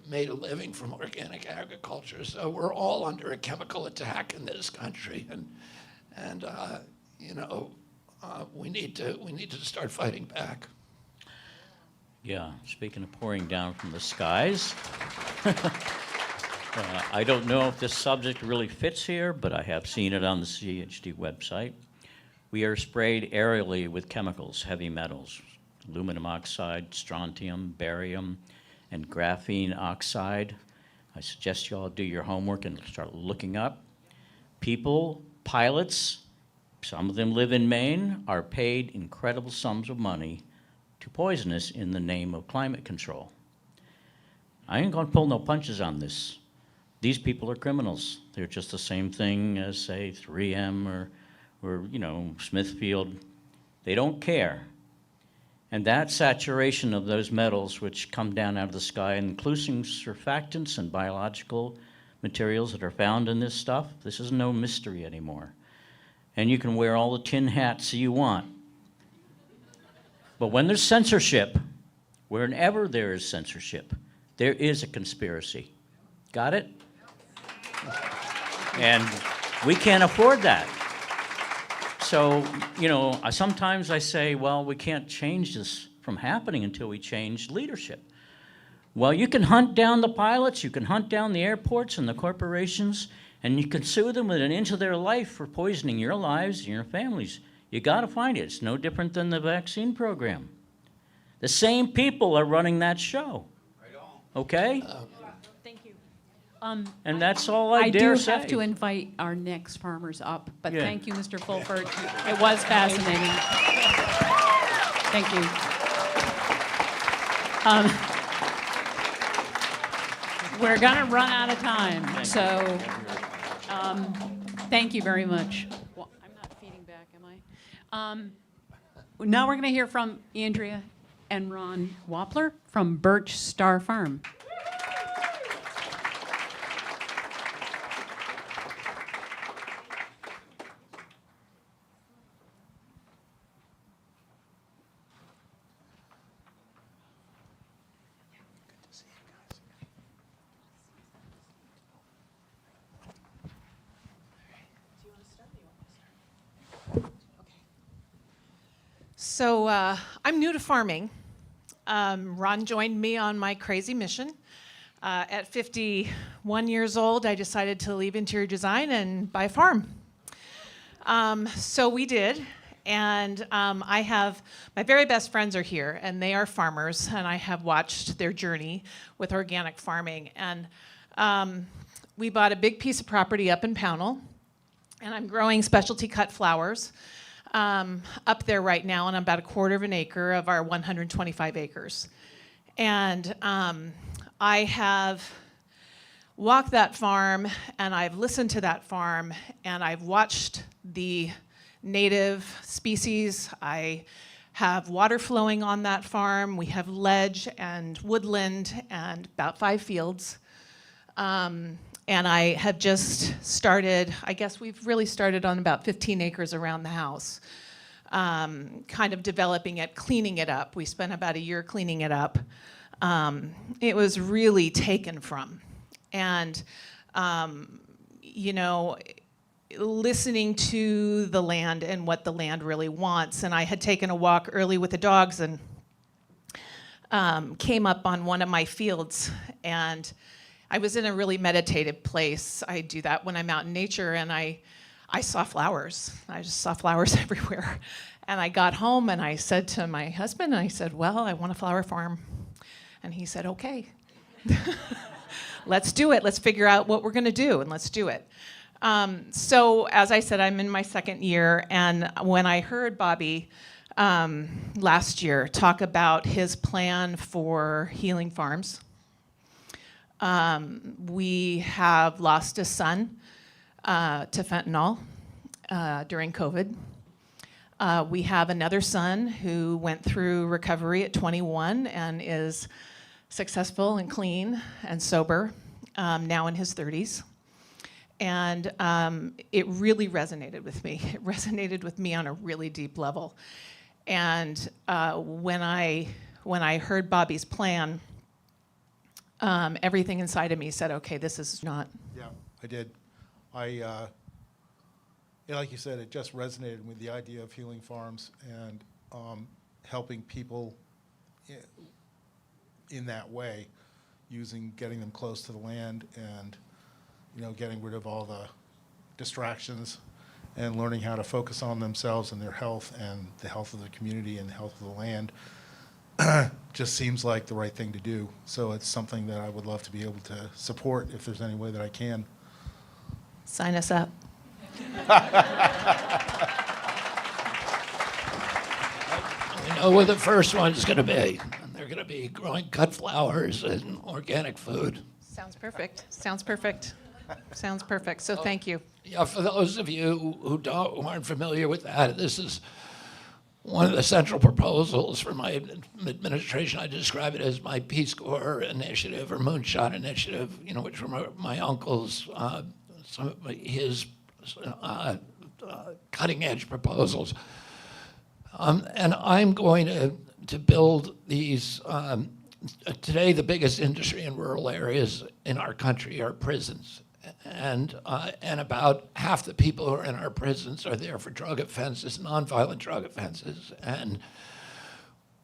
made a living from organic agriculture. So we're all under a chemical attack in this country, and we need to start fighting back.
yeah, speaking of pouring down from the skies, I don't know if this subject really fits here, but I have seen it on the CHD website. We are sprayed aerially with chemicals, heavy metals, aluminum oxide, strontium, barium, and graphene oxide. I suggest you all do your homework and start looking up. People, pilots, some of them live in Maine, are paid incredible sums of money to poison us in the name of climate control. I ain't gonna pull no punches on this. These people are criminals. They're just the same thing as, say, 3M or Smithfield. They don't care. And that saturation of those metals which come down out of the sky, including surfactants and biological materials that are found in this stuff, this is no mystery anymore. And you can wear all the tin hats you want. But when there's censorship, wherever there is censorship, there is a conspiracy. Got it? And we can't afford that. So, sometimes I say, well, we can't change this from happening until we change leadership. Well, you can hunt down the pilots, you can hunt down the airports and the corporations, and you can sue them within an inch of their life for poisoning your lives and your families. You got to find it. It's no different than the vaccine program. The same people are running that show. Okay?
Thank you.
And that's all I dare say.
do have to invite our next farmers up, but
Yeah.
thank you, Mr. Fulford. It was fascinating. Thank you. We're going to run out of time, so thank you very much. Well, I'm not feeding back, am I? Now we're going to hear from Andrea and Ron Wappler from Birch Star Farm.
So I'm new to farming. Ron joined me on my crazy mission. At 51 years old, I decided to leave interior design and buy a farm. So we did, and my very best friends are here, and they are farmers, and I have watched their journey with organic farming. And we bought a big piece of property up in Pownell, and I'm growing specialty cut flowers up there right now on about 1/4 acre of our 125 acres. And I have walked that farm, and I've listened to that farm, and I've watched the native species. I have water flowing on that farm. We have ledge and woodland and about 5 fields. And I have just started, I guess we've really started on about 15 acres around the house, kind of developing it, cleaning it up. We spent about a year cleaning it up. It was really taken from. And, listening to the land and what the land really wants. And I had taken a walk early with the dogs and came up on one of my fields, and I was in a really meditative place. I do that when I'm out in nature, and I saw flowers. I just saw flowers everywhere. And I got home, and I said to my husband, I said, well, I want a flower farm. And he said, okay, let's do it. Let's figure out what we're gonna do, and let's do it. So as I said, I'm in my 2nd year, and when I heard Bobby last year talk about his plan for healing farms, we have lost a son to fentanyl during COVID. We have another son who went through recovery at 21 and is successful and clean and sober, now in his 30s. And it really resonated with me. It resonated with me on a really deep level. And when I heard Bobby's plan, everything inside of me said, okay, this is not.
Yeah, I did. Like you said, it just resonated with the idea of healing farms and helping people in that way, getting them close to the land and, getting rid of all the distractions and learning how to focus on themselves and their health and the health of the community and the health of the land. Just seems like the right thing to do. So it's something that I would love to be able to support if there's any way that I can.
Sign us up.
We know where the first one's going to be. And they're going to be growing cut flowers and organic food.
Sounds perfect. Sounds perfect. Sounds perfect. So thank you.
Yeah, for those of you who aren't familiar with that, this is one of the central proposals for my administration. I describe it as my Peace Corps initiative or Moonshot initiative, which were my uncle's, his cutting edge proposals. And I'm going to build these, today the biggest industry in rural areas in our country are prisons. and about half the people who are in our prisons are there for drug offenses, nonviolent drug offenses, and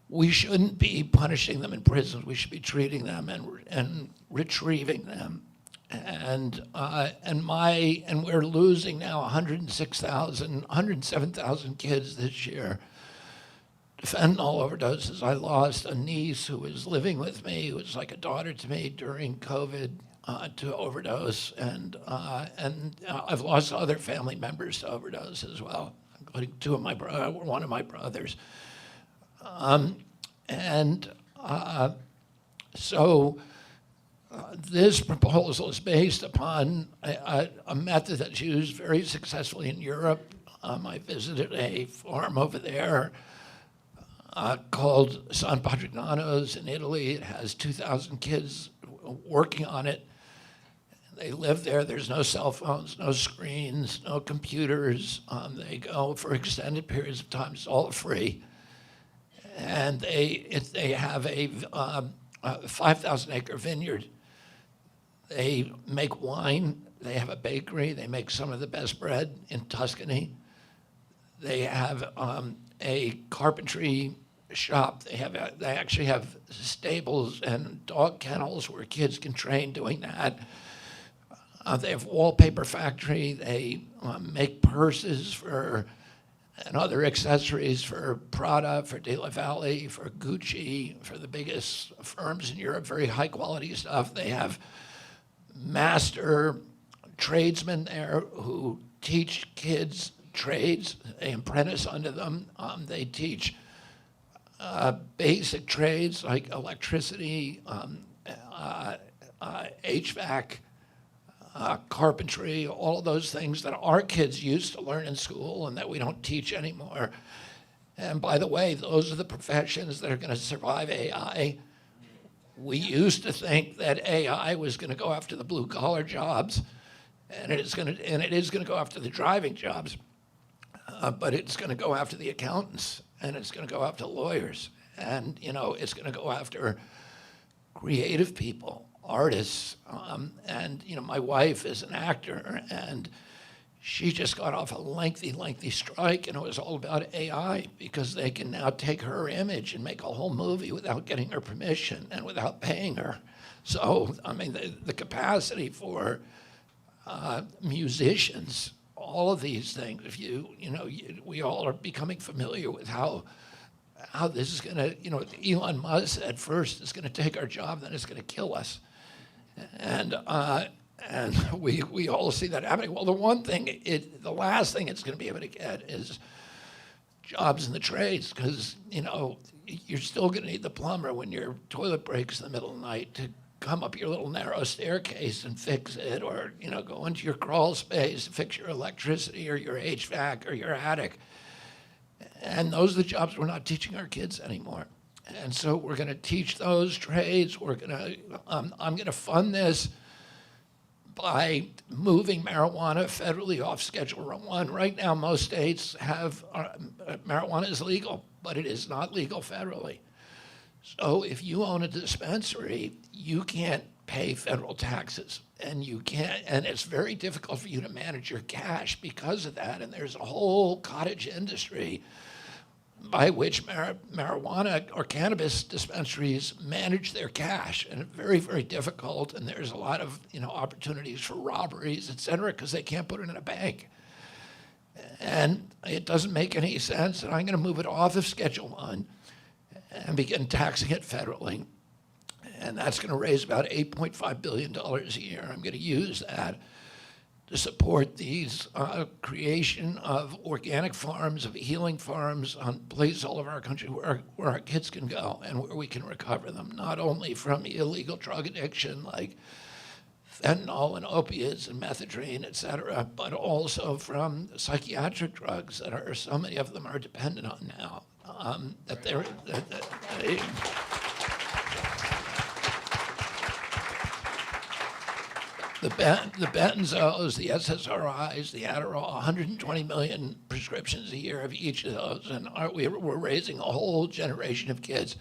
we shouldn't be punishing them in prisons. We should be treating them and retrieving them. And we're losing now 107,000 kids this year to fentanyl overdoses. I lost a niece who was living with me, who was like a daughter to me during COVID, to overdose, and I've lost other family members to overdose as well, including one of my brothers. So this proposal is based upon a method that's used very successfully in Europe. I visited a farm over there called San Patrignano's in Italy. It has 2,000 kids working on it. They live there. There's no cell phones, no screens, no computers. They go for extended periods of time. It's all free. And they have a 5,000-acre vineyard. They make wine. They have a bakery. They make some of the best bread in Tuscany. They have a carpentry shop. They actually have stables and dog kennels where kids can train doing that. They have wallpaper factory. They make purses and other accessories for Prada, for De La Valle, for Gucci, for the biggest firms in Europe, very high quality stuff. They have master tradesmen there who teach kids trades. They apprentice under them. They teach basic trades like electricity, HVAC, carpentry, all of those things that our kids used to learn in school and that we don't teach anymore. And by the way, those are the professions that are going to survive AI. We used to think that AI was going to go after the blue-collar jobs, and it is going to go after the driving jobs, but it's going to go after the accountants, and it's going to go after lawyers, and it's going to go after creative people, artists, and my wife is an actor, and she just got off a lengthy strike, and it was all about AI because they can now take her image and make a whole movie without getting her permission and without paying her. So, the capacity for musicians, all of these things, we all are becoming familiar with how this is going to, Elon Musk at first is going to take our job, then it's going to kill us. And we all see that happening. Well, the last thing it's going to be able to get is jobs in the trades, because you're still going to need the plumber when your toilet breaks in the middle of the night to come up your little narrow staircase and fix it, or go into your crawl space to fix your electricity or your HVAC or your attic. And those are the jobs we're not teaching our kids anymore. And so we're going to teach those trades. I'm going to fund this by moving marijuana federally off Schedule 1. Right now, most states have marijuana is legal, but it is not legal federally. So if you own a dispensary, you can't pay federal taxes, and it's very difficult for you to manage your cash because of that. And there's a whole cottage industry by which marijuana or cannabis dispensaries manage their cash, and it's very, very difficult. And there's a lot of opportunities for robberies, et cetera, because they can't put it in a bank. And it doesn't make any sense. And I'm going to move it off of Schedule 1 and begin taxing it federally. And that's going to raise about $8.5 billion a year. I'm going to use that to support these creation of organic farms, of healing farms on places all over our country where our kids can go and where we can recover them, not only from illegal drug addiction like fentanyl and opiates and methadone, et cetera, but also from psychiatric drugs that so many of them are dependent on now. The benzos, the SSRIs, the Adderall, 120 million prescriptions a year of each of those. And we're raising a whole generation of kids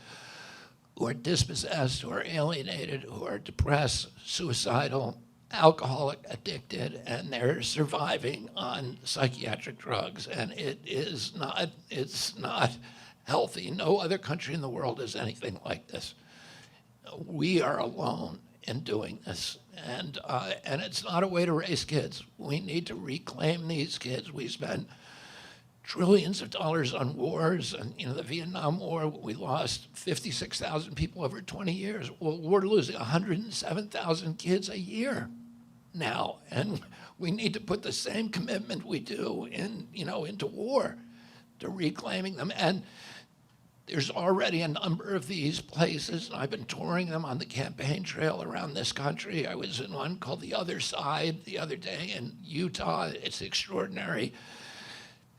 who are dispossessed, who are alienated, who are depressed, suicidal, alcoholic, addicted, and they're surviving on psychiatric drugs. And it's not healthy. No other country in the world is anything like this. We are alone in doing this. And it's not a way to raise kids. We need to reclaim these kids. We spend trillions of dollars on wars, and the Vietnam War, we lost 56,000 people over 20 years. Well, we're losing 107,000 kids a year now, and we need to put the same commitment we do into war, to reclaiming them. And there's already a number of these places, and I've been touring them on the campaign trail around this country. I was in one called The Other Side the other day in Utah. It's extraordinary.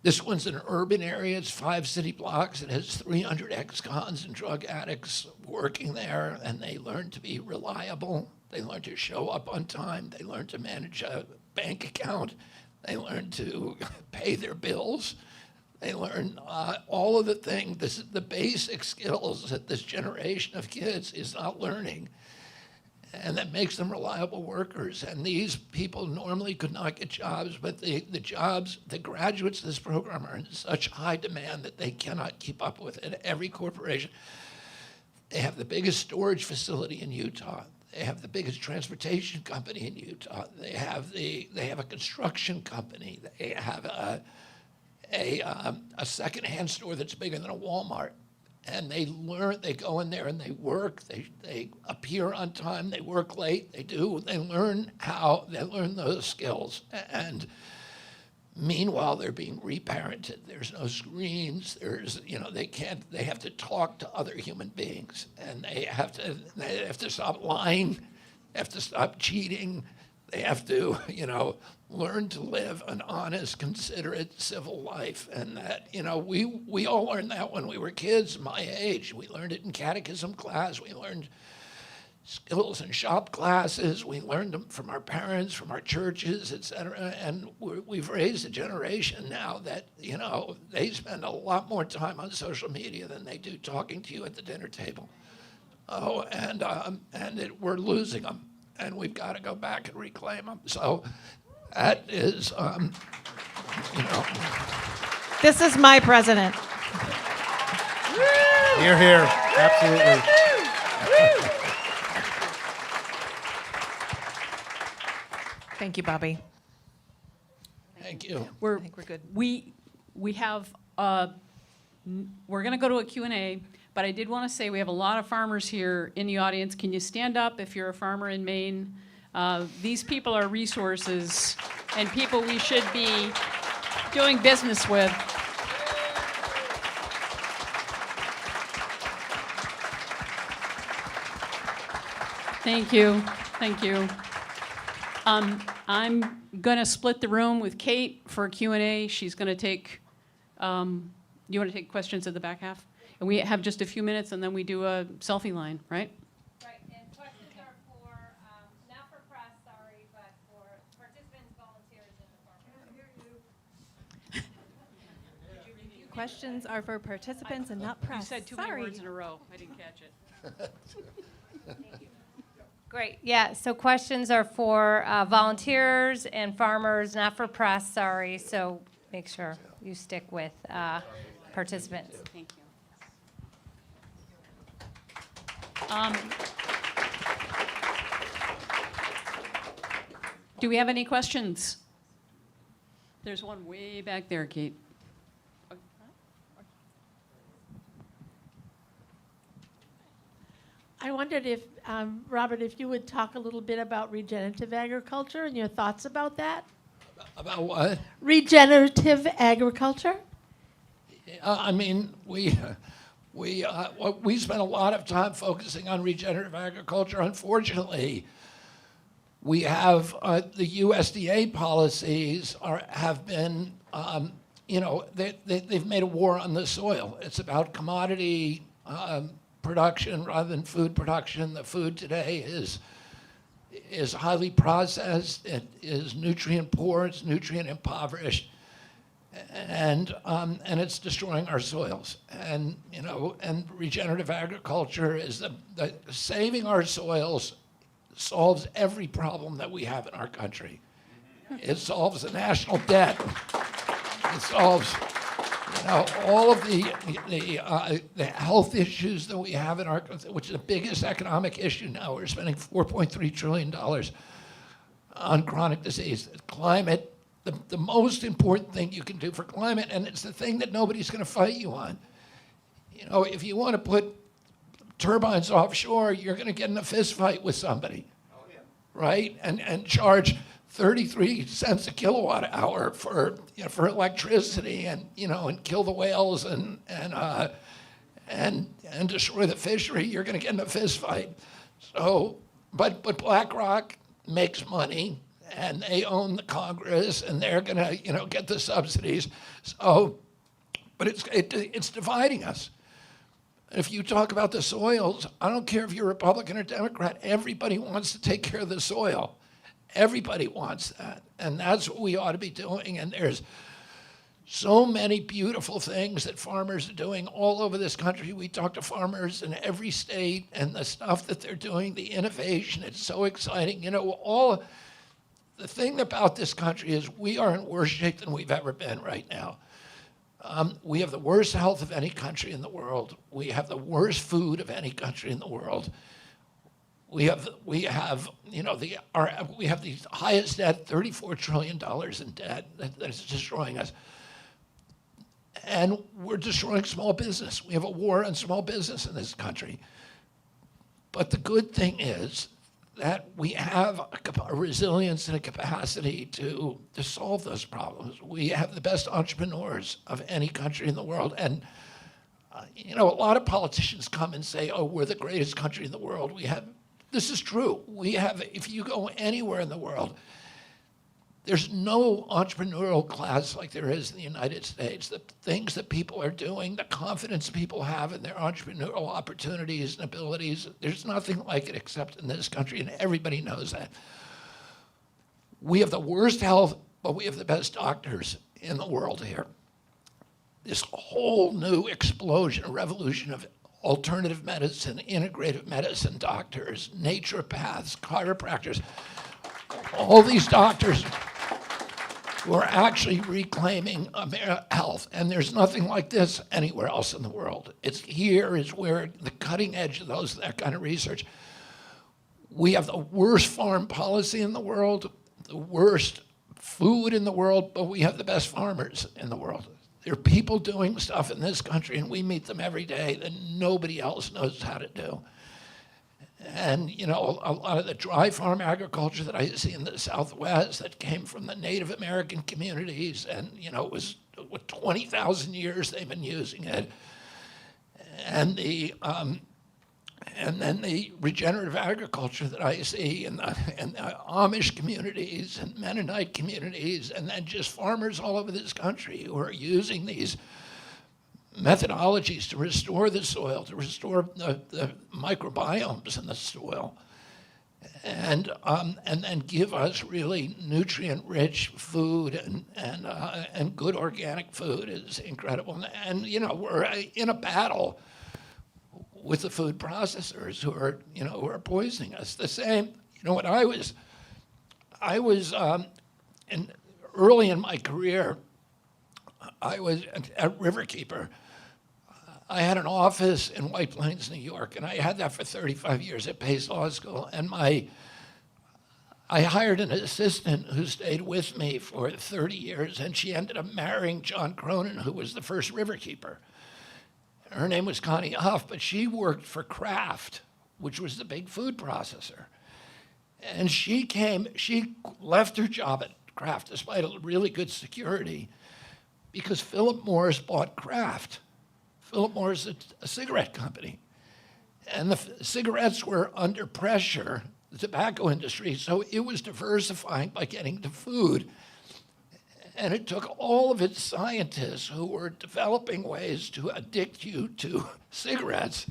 This one's an urban area. It's 5 city blocks. It has 300 ex-cons and drug addicts working there, and they learn to be reliable. They learn to show up on time. They learn to manage a bank account. They learn to pay their bills. They learn all of the things, the basic skills that this generation of kids is not learning. And that makes them reliable workers. And these people normally could not get jobs, but the graduates of this program are in such high demand that they cannot keep up with it. Every corporation, they have the biggest storage facility in Utah. They have the biggest transportation company in Utah. They have a construction company. They have a secondhand store that's bigger than a Walmart. And they go in there and they work, they appear on time, they work late, they learn those skills. And meanwhile, they're being reparented. There's no screens, they have to talk to other human beings, and they have to stop lying, they have to stop cheating, they have to, learn to live an honest, considerate, civil life. And that, we all learned that when we were kids, my age. We learned it in catechism class. We learned skills in shop classes. We learned them from our parents, from our churches, et cetera. And we've raised a generation now that, they spend a lot more time on social media than they do talking to you at the dinner table. Oh, we're losing them. And we've got to go back and reclaim them. So that is,
This is my president.
Here, here, absolutely.
Thank you, Bobby.
thank you.
I think we're good.
We have, we're going to go to a Q&A, but I did want to say we have a lot of farmers here in the audience. Can you stand up if you're a farmer in Maine? These people are resources and people we should be doing business with. Thank you. Thank you. I'm going to split the room with Kate for Q&A. She's going to take, you want to take questions at the back half? And we have just a few minutes, and then we do a selfie line, right?
Right, and questions are for, not for press, sorry, but for participants, volunteers, and the farmers.
Questions are for participants and not press.
You said too many words in a row. I didn't catch it.
Great, yeah, so questions are for volunteers and farmers, not for press, sorry, so make sure you stick with participants.
Thank you. Do we have any questions? There's one way back there, Kate.
I wondered if, Robert, if you would talk a little bit about regenerative agriculture and your thoughts about that?
About what?
Regenerative agriculture?
I mean, we spent a lot of time focusing on regenerative agriculture. Unfortunately, we have the USDA policies have been, they've made a war on the soil. It's about commodity production rather than food production. The food today is highly processed. It is nutrient poor. It's nutrient impoverished. And it's destroying our soils. And regenerative agriculture is the saving our soils solves every problem that we have in our country. It solves the national debt. It solves, all of the health issues that we have in our country, which is the biggest economic issue now. We're spending $4.3 trillion on chronic disease. Climate, the most important thing you can do for climate, and it's the thing that nobody's going to fight you on. If you want to put turbines offshore, you're going to get in a fist fight with somebody, right? And charge 33 cents a kilowatt hour for electricity, and kill the whales and destroy the fishery. You're going to get in a fist fight. So, but BlackRock makes money, and they own the Congress, and they're going to get the subsidies. So, but it's dividing us. If you talk about the soils, I don't care if you're Republican or Democrat, everybody wants to take care of the soil. Everybody wants that, and that's what we ought to be doing. And there's so many beautiful things that farmers are doing all over this country. We talk to farmers in every state, and the stuff that they're doing, the innovation, it's so exciting. The thing about this country is we are in worse shape than we've ever been right now. We have the worst health of any country in the world. We have the worst food of any country in the world. We have the highest debt, $34 trillion in debt that's destroying us. And we're destroying small business. We have a war on small business in this country. But the good thing is that we have a resilience and a capacity to solve those problems. We have the best entrepreneurs of any country in the world. And a lot of politicians come and say, oh, we're the greatest country in the world. This is true. If you go anywhere in the world, there's no entrepreneurial class like there is in the United States. The things that people are doing, the confidence people have in their entrepreneurial opportunities and abilities, there's nothing like it except in this country, and everybody knows that. We have the worst health, but we have the best doctors in the world here. This whole new explosion, revolution of alternative medicine, integrative medicine doctors, naturopaths, chiropractors, all these doctors who are actually reclaiming health. And there's nothing like this anywhere else in the world. Here is where the cutting edge of that kind of research. We have the worst farm policy in the world, the worst food in the world, but we have the best farmers in the world. There are people doing stuff in this country, and we meet them every day that nobody else knows how to do. And, a lot of the dry farm agriculture that I see in the Southwest that came from the Native American communities, and, it was 20,000 years they've been using it. And then the regenerative agriculture that I see in the Amish communities and Mennonite communities, and then just farmers all over this country who are using these methodologies to restore the soil, to restore the microbiomes in the soil, and then give us really nutrient-rich food and good organic food is incredible. And we're in a battle with the food processors who are poisoning us. The same, when I was early in my career, I was at Riverkeeper. I had an office in White Plains, New York, and I had that for 35 years at Pace Law School. And I hired an assistant who stayed with me for 30 years, and she ended up marrying John Cronin, who was the first Riverkeeper. Her name was Connie Huff, but she worked for Kraft, which was the big food processor. And she left her job at Kraft despite a really good security because Philip Morris bought Kraft. Philip Morris is a cigarette company. And the cigarettes were under pressure, the tobacco industry, so it was diversifying by getting to food. And it took all of its scientists who were developing ways to addict you to cigarettes,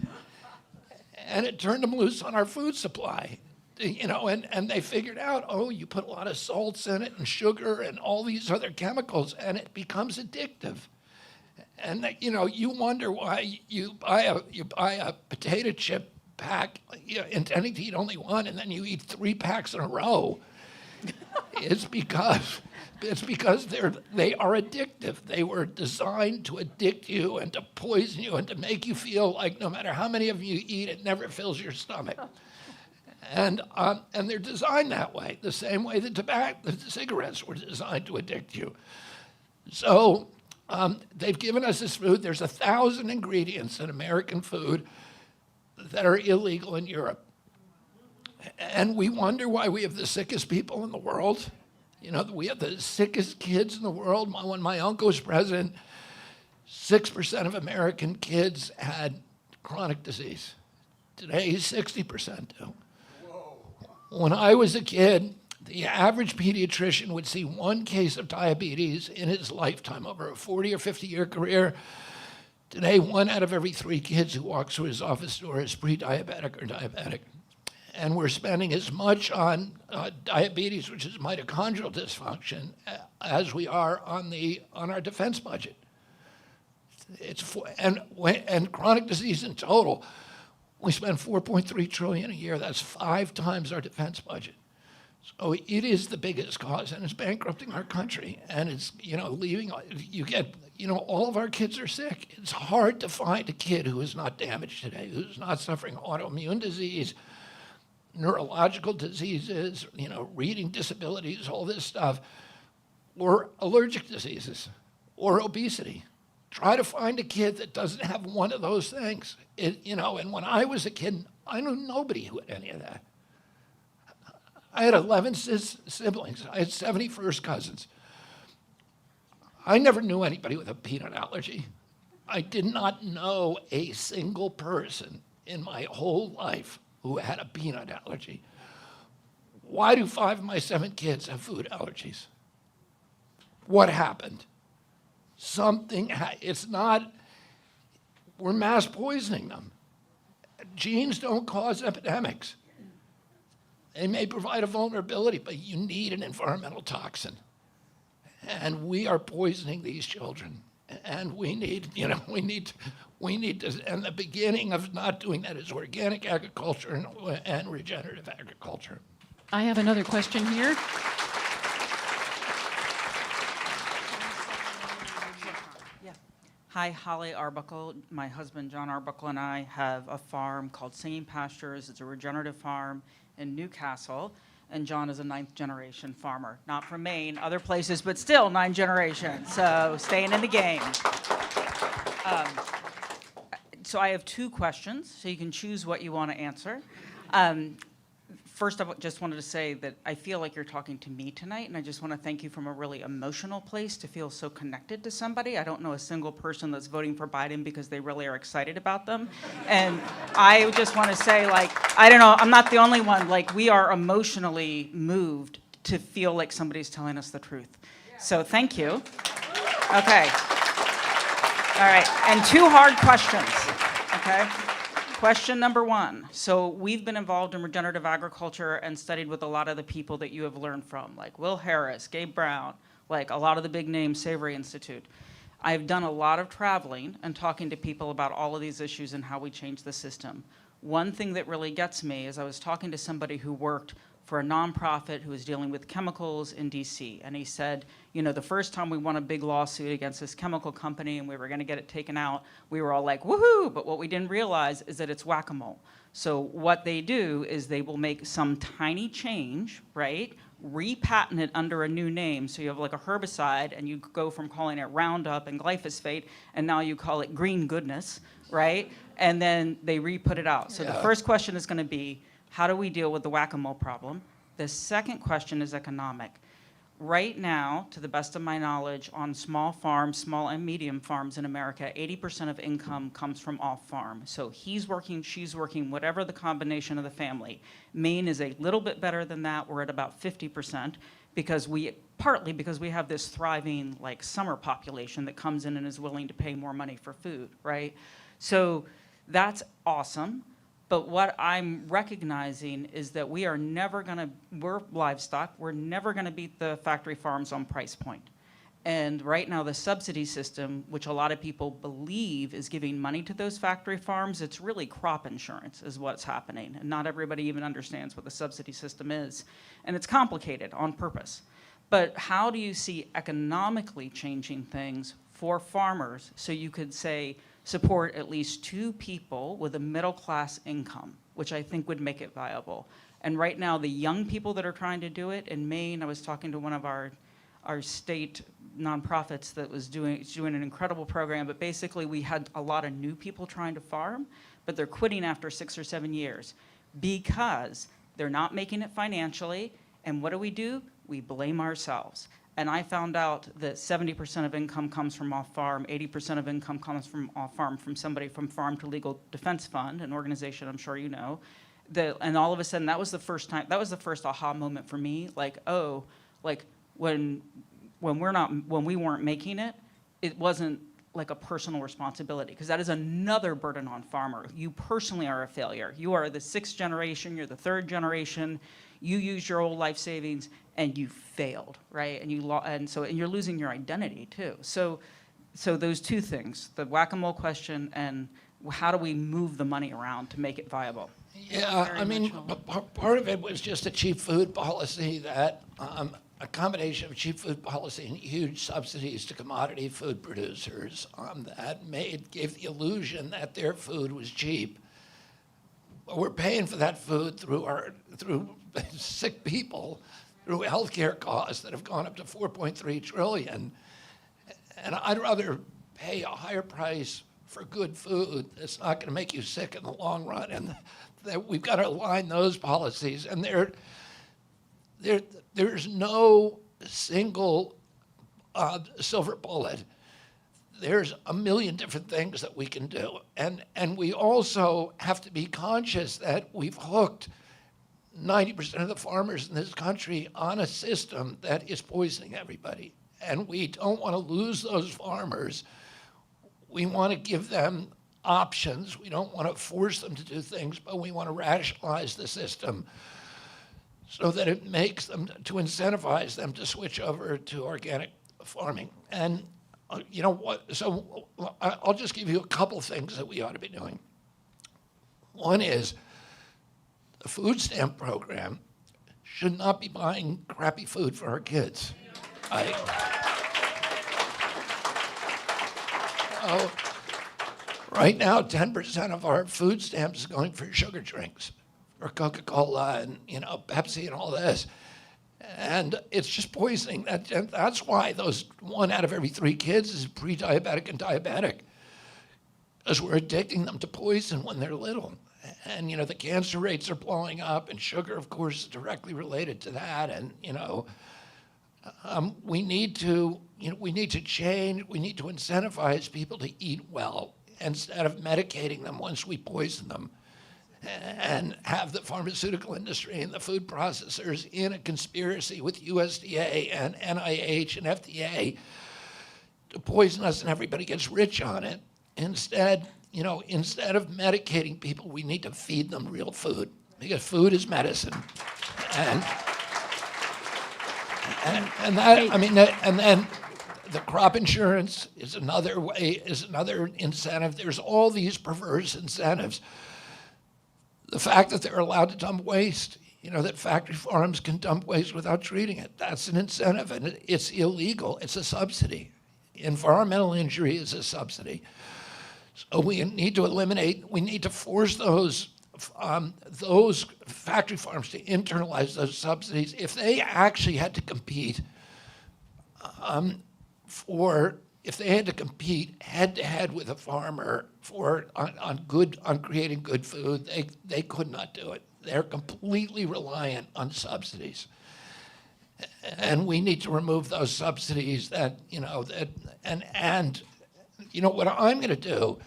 and it turned them loose on our food supply. And they figured out, oh, you put a lot of salts in it and sugar and all these other chemicals, and it becomes addictive. And you wonder why you buy a potato chip pack, intending to eat only one, and then you eat 3 packs in a row, it's because they are addictive. They were designed to addict you and to poison you and to make you feel like no matter how many of you eat, it never fills your stomach. And they're designed that way, the same way the cigarettes were designed to addict you. So they've given us this food. There's 1,000 ingredients in American food that are illegal in Europe. And we wonder why we have the sickest people in the world. We have the sickest kids in the world. When my uncle was president, 6% of American kids had chronic disease. Today, 60% do. When I was a kid, the average pediatrician would see 1 case of diabetes in his lifetime over a 40 or 50-year career. Today, 1 out of every 3 kids who walks through his office door is pre-diabetic or diabetic. And we're spending as much on diabetes, which is mitochondrial dysfunction, as we are on our defense budget. And chronic disease in total, we spend $4.3 trillion a year. That's 5 times our defense budget. So it is the biggest cause, and it's bankrupting our country. And it's, leaving, all of our kids are sick. It's hard to find a kid who is not damaged today, who's not suffering autoimmune disease, neurological diseases, reading disabilities, all this stuff, or allergic diseases, or obesity. Try to find a kid that doesn't have one of those things. And when I was a kid, I knew nobody who had any of that. I had 11 siblings. I had 70 first cousins. I never knew anybody with a peanut allergy. I did not know a single person in my whole life who had a peanut allergy. Why do 5 of my 7 kids have food allergies? What happened? We're mass poisoning them. Genes don't cause epidemics. They may provide a vulnerability, but you need an environmental toxin. And we are poisoning these children. And we need to, and the beginning of not doing that is organic agriculture and regenerative agriculture.
I have another question here.
Hi, Holly Arbuckle. My husband, John Arbuckle, and I have a farm called Singing Pastures. It's a regenerative farm in Newcastle, and John is a 9th-generation farmer. Not from Maine, other places, but still 9 generations, so staying in the game. So I have 2 questions, so you can choose what you want to answer. First, I just wanted to say that I feel like you're talking to me tonight, and I just want to thank you from a really emotional place to feel so connected to somebody. I don't know a single person that's voting for Biden because they really are excited about them. And I just want to say, I don't know, I'm not the only one. We are emotionally moved to feel like somebody's telling us the truth. So thank you. Okay. All right, and 2 hard questions, okay? Question number 1. So we've been involved in regenerative agriculture and studied with a lot of the people that you have learned from, like Will Harris, Gabe Brown, a lot of the big names, Savory Institute. I've done a lot of traveling and talking to people about all of these issues and how we change the system. One thing that really gets me is I was talking to somebody who worked for a nonprofit who was dealing with chemicals in DC. And he said, the first time we won a big lawsuit against this chemical company and we were gonna get it taken out, we were all like, woohoo, but what we didn't realize is that it's whack-a-mole. So what they do is they will make some tiny change, right? Repatent it under a new name. So you have a herbicide and you go from calling it Roundup and glyphosate, and now you call it green goodness, right? And then they re-put it out. So the first question is gonna be, how do we deal with the whack-a-mole problem? The second question is economic. Right now, to the best of my knowledge, on small farms, small and medium farms in America, 80% of income comes from off-farm. So he's working, she's working, whatever the combination of the family. Maine is a little bit better than that. We're at about 50% partly because we have this thriving summer population that comes in and is willing to pay more money for food, right? So that's awesome. But what I'm recognizing is that we're livestock, we're never gonna beat the factory farms on price point. And right now, the subsidy system, which a lot of people believe is giving money to those factory farms, it's really crop insurance is what's happening. And not everybody even understands what the subsidy system is. And it's complicated on purpose. But how do you see economically changing things for farmers so you could say support at least 2 people with a middle class income, which I think would make it viable? And right now, the young people that are trying to do it in Maine, I was talking to one of our state nonprofits that was doing an incredible program, but basically we had a lot of new people trying to farm, but they're quitting after 6 or 7 years because they're not making it financially. And what do? We blame ourselves. And I found out that 70% of income comes from off-farm, 80% of income comes from off-farm from somebody from Farm to Legal Defense Fund, an organization I'm sure you know. And all of a sudden, that was the first aha moment for me. Like, oh, like when we weren't making it, it wasn't like a personal responsibility, because that is another burden on farmer. You personally are a failure. You are the 6th generation, you're the 3rd generation, you used your old life savings and you failed, right? And you're losing your identity too. So those 2 things, the whack-a-mole question and how do we move the money around to make it viable?
Yeah, I mean, part of it was just a cheap food policy that, a combination of cheap food policy and huge subsidies to commodity food producers that gave the illusion that their food was cheap. But we're paying for that food through sick people, through healthcare costs that have gone up to $4.3 trillion. And I'd rather pay a higher price for good food that's not going to make you sick in the long run. And that we've got to align those policies. And there's no single silver bullet. There's a million different things that we can do. And we also have to be conscious that we've hooked 90% of the farmers in this country on a system that is poisoning everybody. And we don't want to lose those farmers. We want to give them options. We don't want to force them to do things, but we want to rationalize the system so that it makes them, to incentivize them to switch over to organic farming. And you know what, so I'll just give you a couple things that we ought to be doing. One is the food stamp program should not be buying crappy food for our kids. Right now, 10% of our food stamps is going for sugar drinks, for Coca-Cola and Pepsi and all this. And it's just poisoning. That's why those 1 out of every 3 kids is pre-diabetic and diabetic, because we're addicting them to poison when they're little. And the cancer rates are blowing up, and sugar, of course, is directly related to that. And we need to change. We need to incentivize people to eat well instead of medicating them once we poison them, and have the pharmaceutical industry and the food processors in a conspiracy with USDA and NIH and FDA to poison us, and everybody gets rich on it. Instead of medicating people, we need to feed them real food, because food is medicine. And then the crop insurance is another incentive. There's all these perverse incentives. The fact that they're allowed to dump waste, that factory farms can dump waste without treating it, that's an incentive, and it's illegal. It's a subsidy. Environmental injury is a subsidy. So we need to force those factory farms to internalize those subsidies. If they actually had to compete head-to-head with a farmer on creating good food, they could not do it. They're completely reliant on subsidies. And we need to remove those subsidies what I'm going to do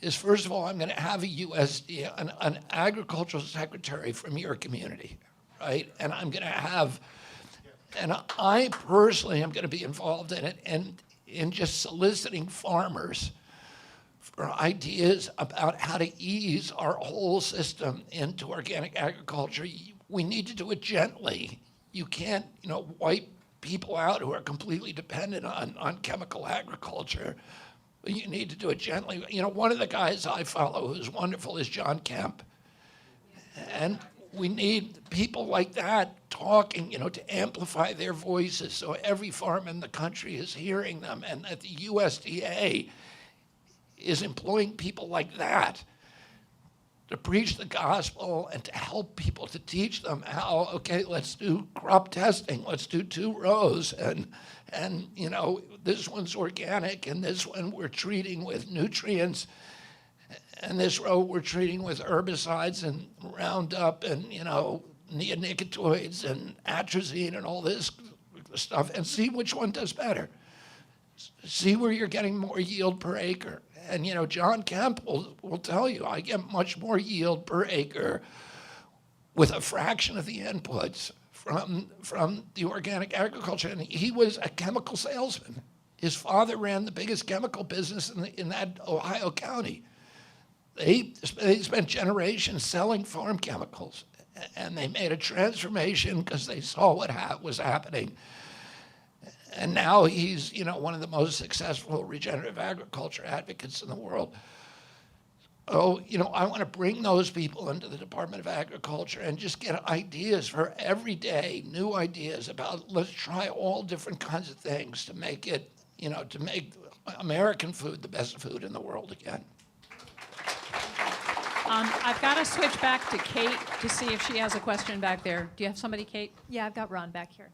is, first of all, I'm going to have a USDA, an agricultural secretary from your community, right? And I personally am going to be involved in it and in just soliciting farmers for ideas about how to ease our whole system into organic agriculture. We need to do it gently. You can't, wipe people out who are completely dependent on chemical agriculture. But you need to do it gently. You know, one of the guys I follow who's wonderful is John Kemp. And we need people like that talking, to amplify their voices so every farm in the country is hearing them, and that the USDA is employing people like that to preach the gospel and to help people, to teach them how, okay, let's do crop testing, let's do 2 rows, and this one's organic, and this one we're treating with nutrients, and this row we're treating with herbicides and Roundup and, neonicotinoids and atrazine and all this stuff, and see which one does better. See where you're getting more yield per acre. And, John Kemp will tell you, I get much more yield per acre with a fraction of the inputs from the organic agriculture. And he was a chemical salesman. His father ran the biggest chemical business in that Ohio county. They spent generations selling farm chemicals, and they made a transformation because they saw what was happening. And now he's, one of the most successful regenerative agriculture advocates in the world. Oh, I want to bring those people into the Department of Agriculture and just get ideas for every day, new ideas about, let's try all different kinds of things to make it, to make American food the best food in the world again.
I've got to switch back to Kate to see if she has a question back there. Do you have somebody, Kate?
Yeah, I've got Ron back here.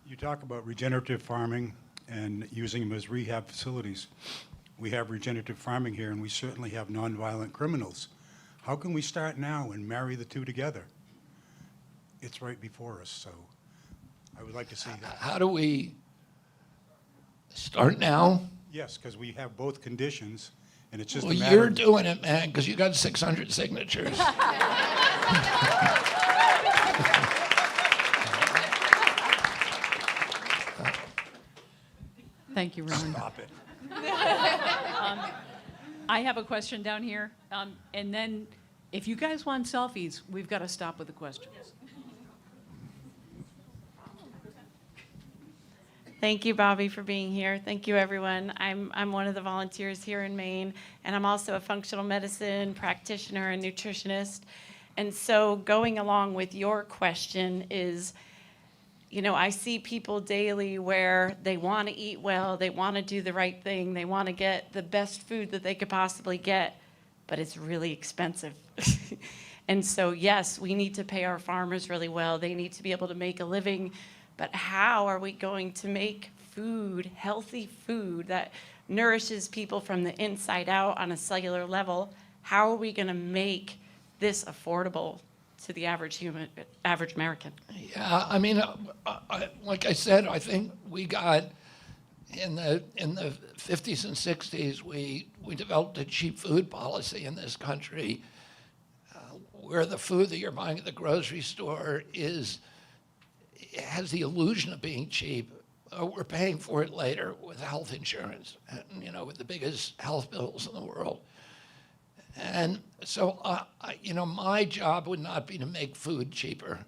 You talk about regenerative farming and using them as rehab facilities. We have regenerative farming here, and we certainly have nonviolent criminals. How can we start now and marry the two together? It's right before us, so I would like to see that.
How do we start now?
Yes, because we have both conditions, and it's just
Well,
a matter
you're
of...
doing it, man, because you got 600 signatures.
Thank you, Ron.
Stop it.
I have a question down here, and then if you guys want selfies, we've got to stop with the questions.
Thank you, Bobby, for being here. Thank you, everyone. I'm one of the volunteers here in Maine, and I'm also a functional medicine practitioner and nutritionist. And so going along with your question is, I see people daily where they want to eat well, they want to do the right thing, they want to get the best food that they could possibly get, but it's really expensive. And so, yes, we need to pay our farmers really well. They need to be able to make a living. But how are we going to make food, healthy food that nourishes people from the inside out on a cellular level? How are we going to make this affordable to the average American?
Yeah, I mean, like I said, I think we got in the 50s and 60s, we developed a cheap food policy in this country, where the food that you're buying at the grocery store has the illusion of being cheap. We're paying for it later with health insurance, and, with the biggest health bills in the world. And so, my job would not be to make food cheaper.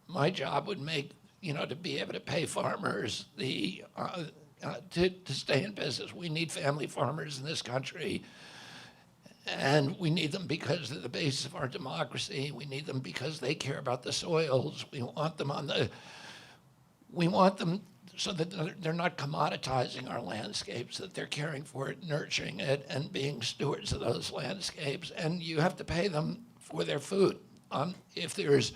My job would to be able to pay farmers to stay in business. We need family farmers in this country, and we need them because they're the basis of our democracy. We need them because they care about the soils. We want them so that they're not commoditizing our landscapes, that they're caring for it, nurturing it, and being stewards of those landscapes. And you have to pay them for their food. If there's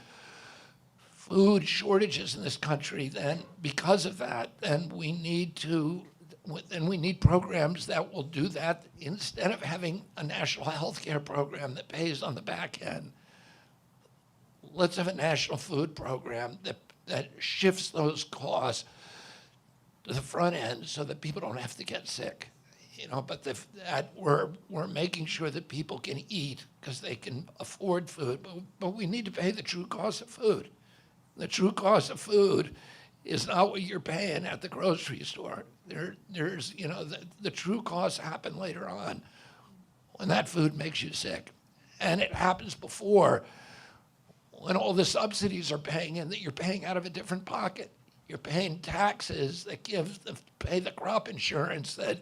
food shortages in this country, then because of that, then we need programs that will do that. Instead of having a national health care program that pays on the back end, let's have a national food program that shifts those costs to the front end so that people don't have to get sick. But that we're making sure that people can eat because they can afford food, but we need to pay the true cost of food. The true cost of food is not what you're paying at the grocery store. There's the true costs happen later on when that food makes you sick. And it happens before when all the subsidies are paying in that you're paying out of a different pocket. You're paying taxes that pay the crop insurance that,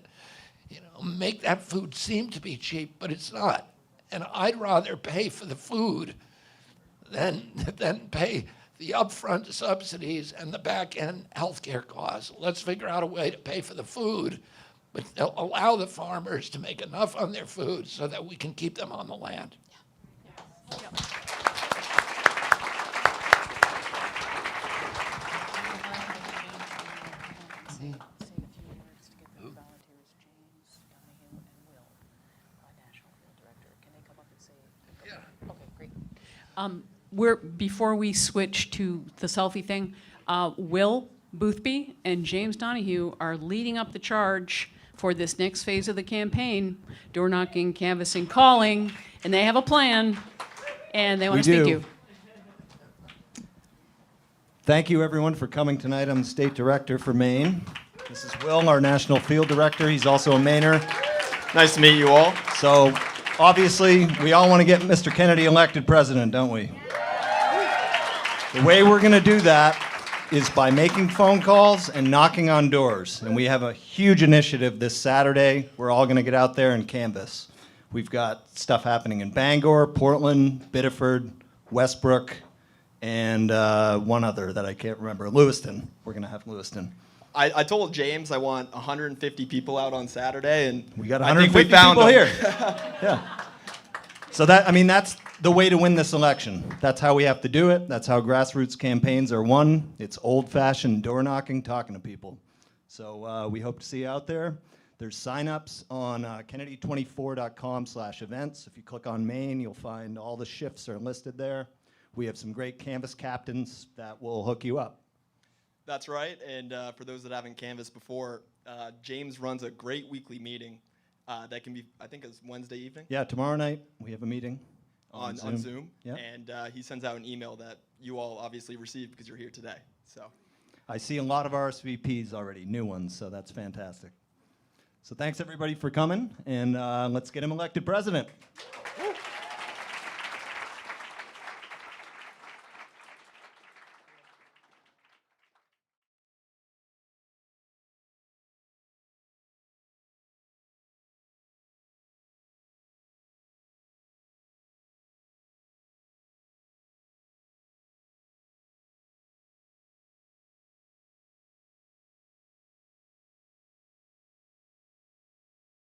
make that food seem to be cheap, but it's not. And I'd rather pay for the food than pay the upfront subsidies and the back-end healthcare costs. Let's figure out a way to pay for the food, but allow the farmers to make enough on their food so that we can keep them on the land.
Before we switch to the selfie thing, Will Boothby and James Donahue are leading up the charge for this next phase of the campaign, door knocking, canvassing, calling, and they have a plan, and they want to speak to you.
Thank you, everyone, for coming tonight. I'm the State Director for Maine. This is Will, our National Field Director. He's also a Mainer.
Nice to meet you all.
So, obviously, we all want to get Mr. Kennedy elected president, don't we? The way we're going to do that is by making phone calls and knocking on doors. And we have a huge initiative this Saturday. We're all going to get out there and canvass. We've got stuff happening in Bangor, Portland, Biddeford, Westbrook, and one other that I can't remember, Lewiston. We're going to have Lewiston.
I told James I want 150 people out on Saturday, and
We got
I think
150
we found
people
them.
here. Yeah. So that's the way to win this election. That's how we have to do it. That's how grassroots campaigns are won. It's old-fashioned door knocking, talking to people. So we hope to see you out there. There's sign-ups on kennedy24.com/events. If you click on Maine, you'll find all the shifts are listed there. We have some great canvas captains that will hook you up.
That's right, and for those that haven't canvassed before, James runs a great weekly meeting that can be, I think it's Wednesday evening?
Yeah, tomorrow night we have a meeting
On Zoom.
Yeah.
And he sends out an email that you all obviously received because you're here today. So
I see a lot of RSVPs already, new ones, so that's fantastic. So thanks everybody for coming, and let's get him elected president.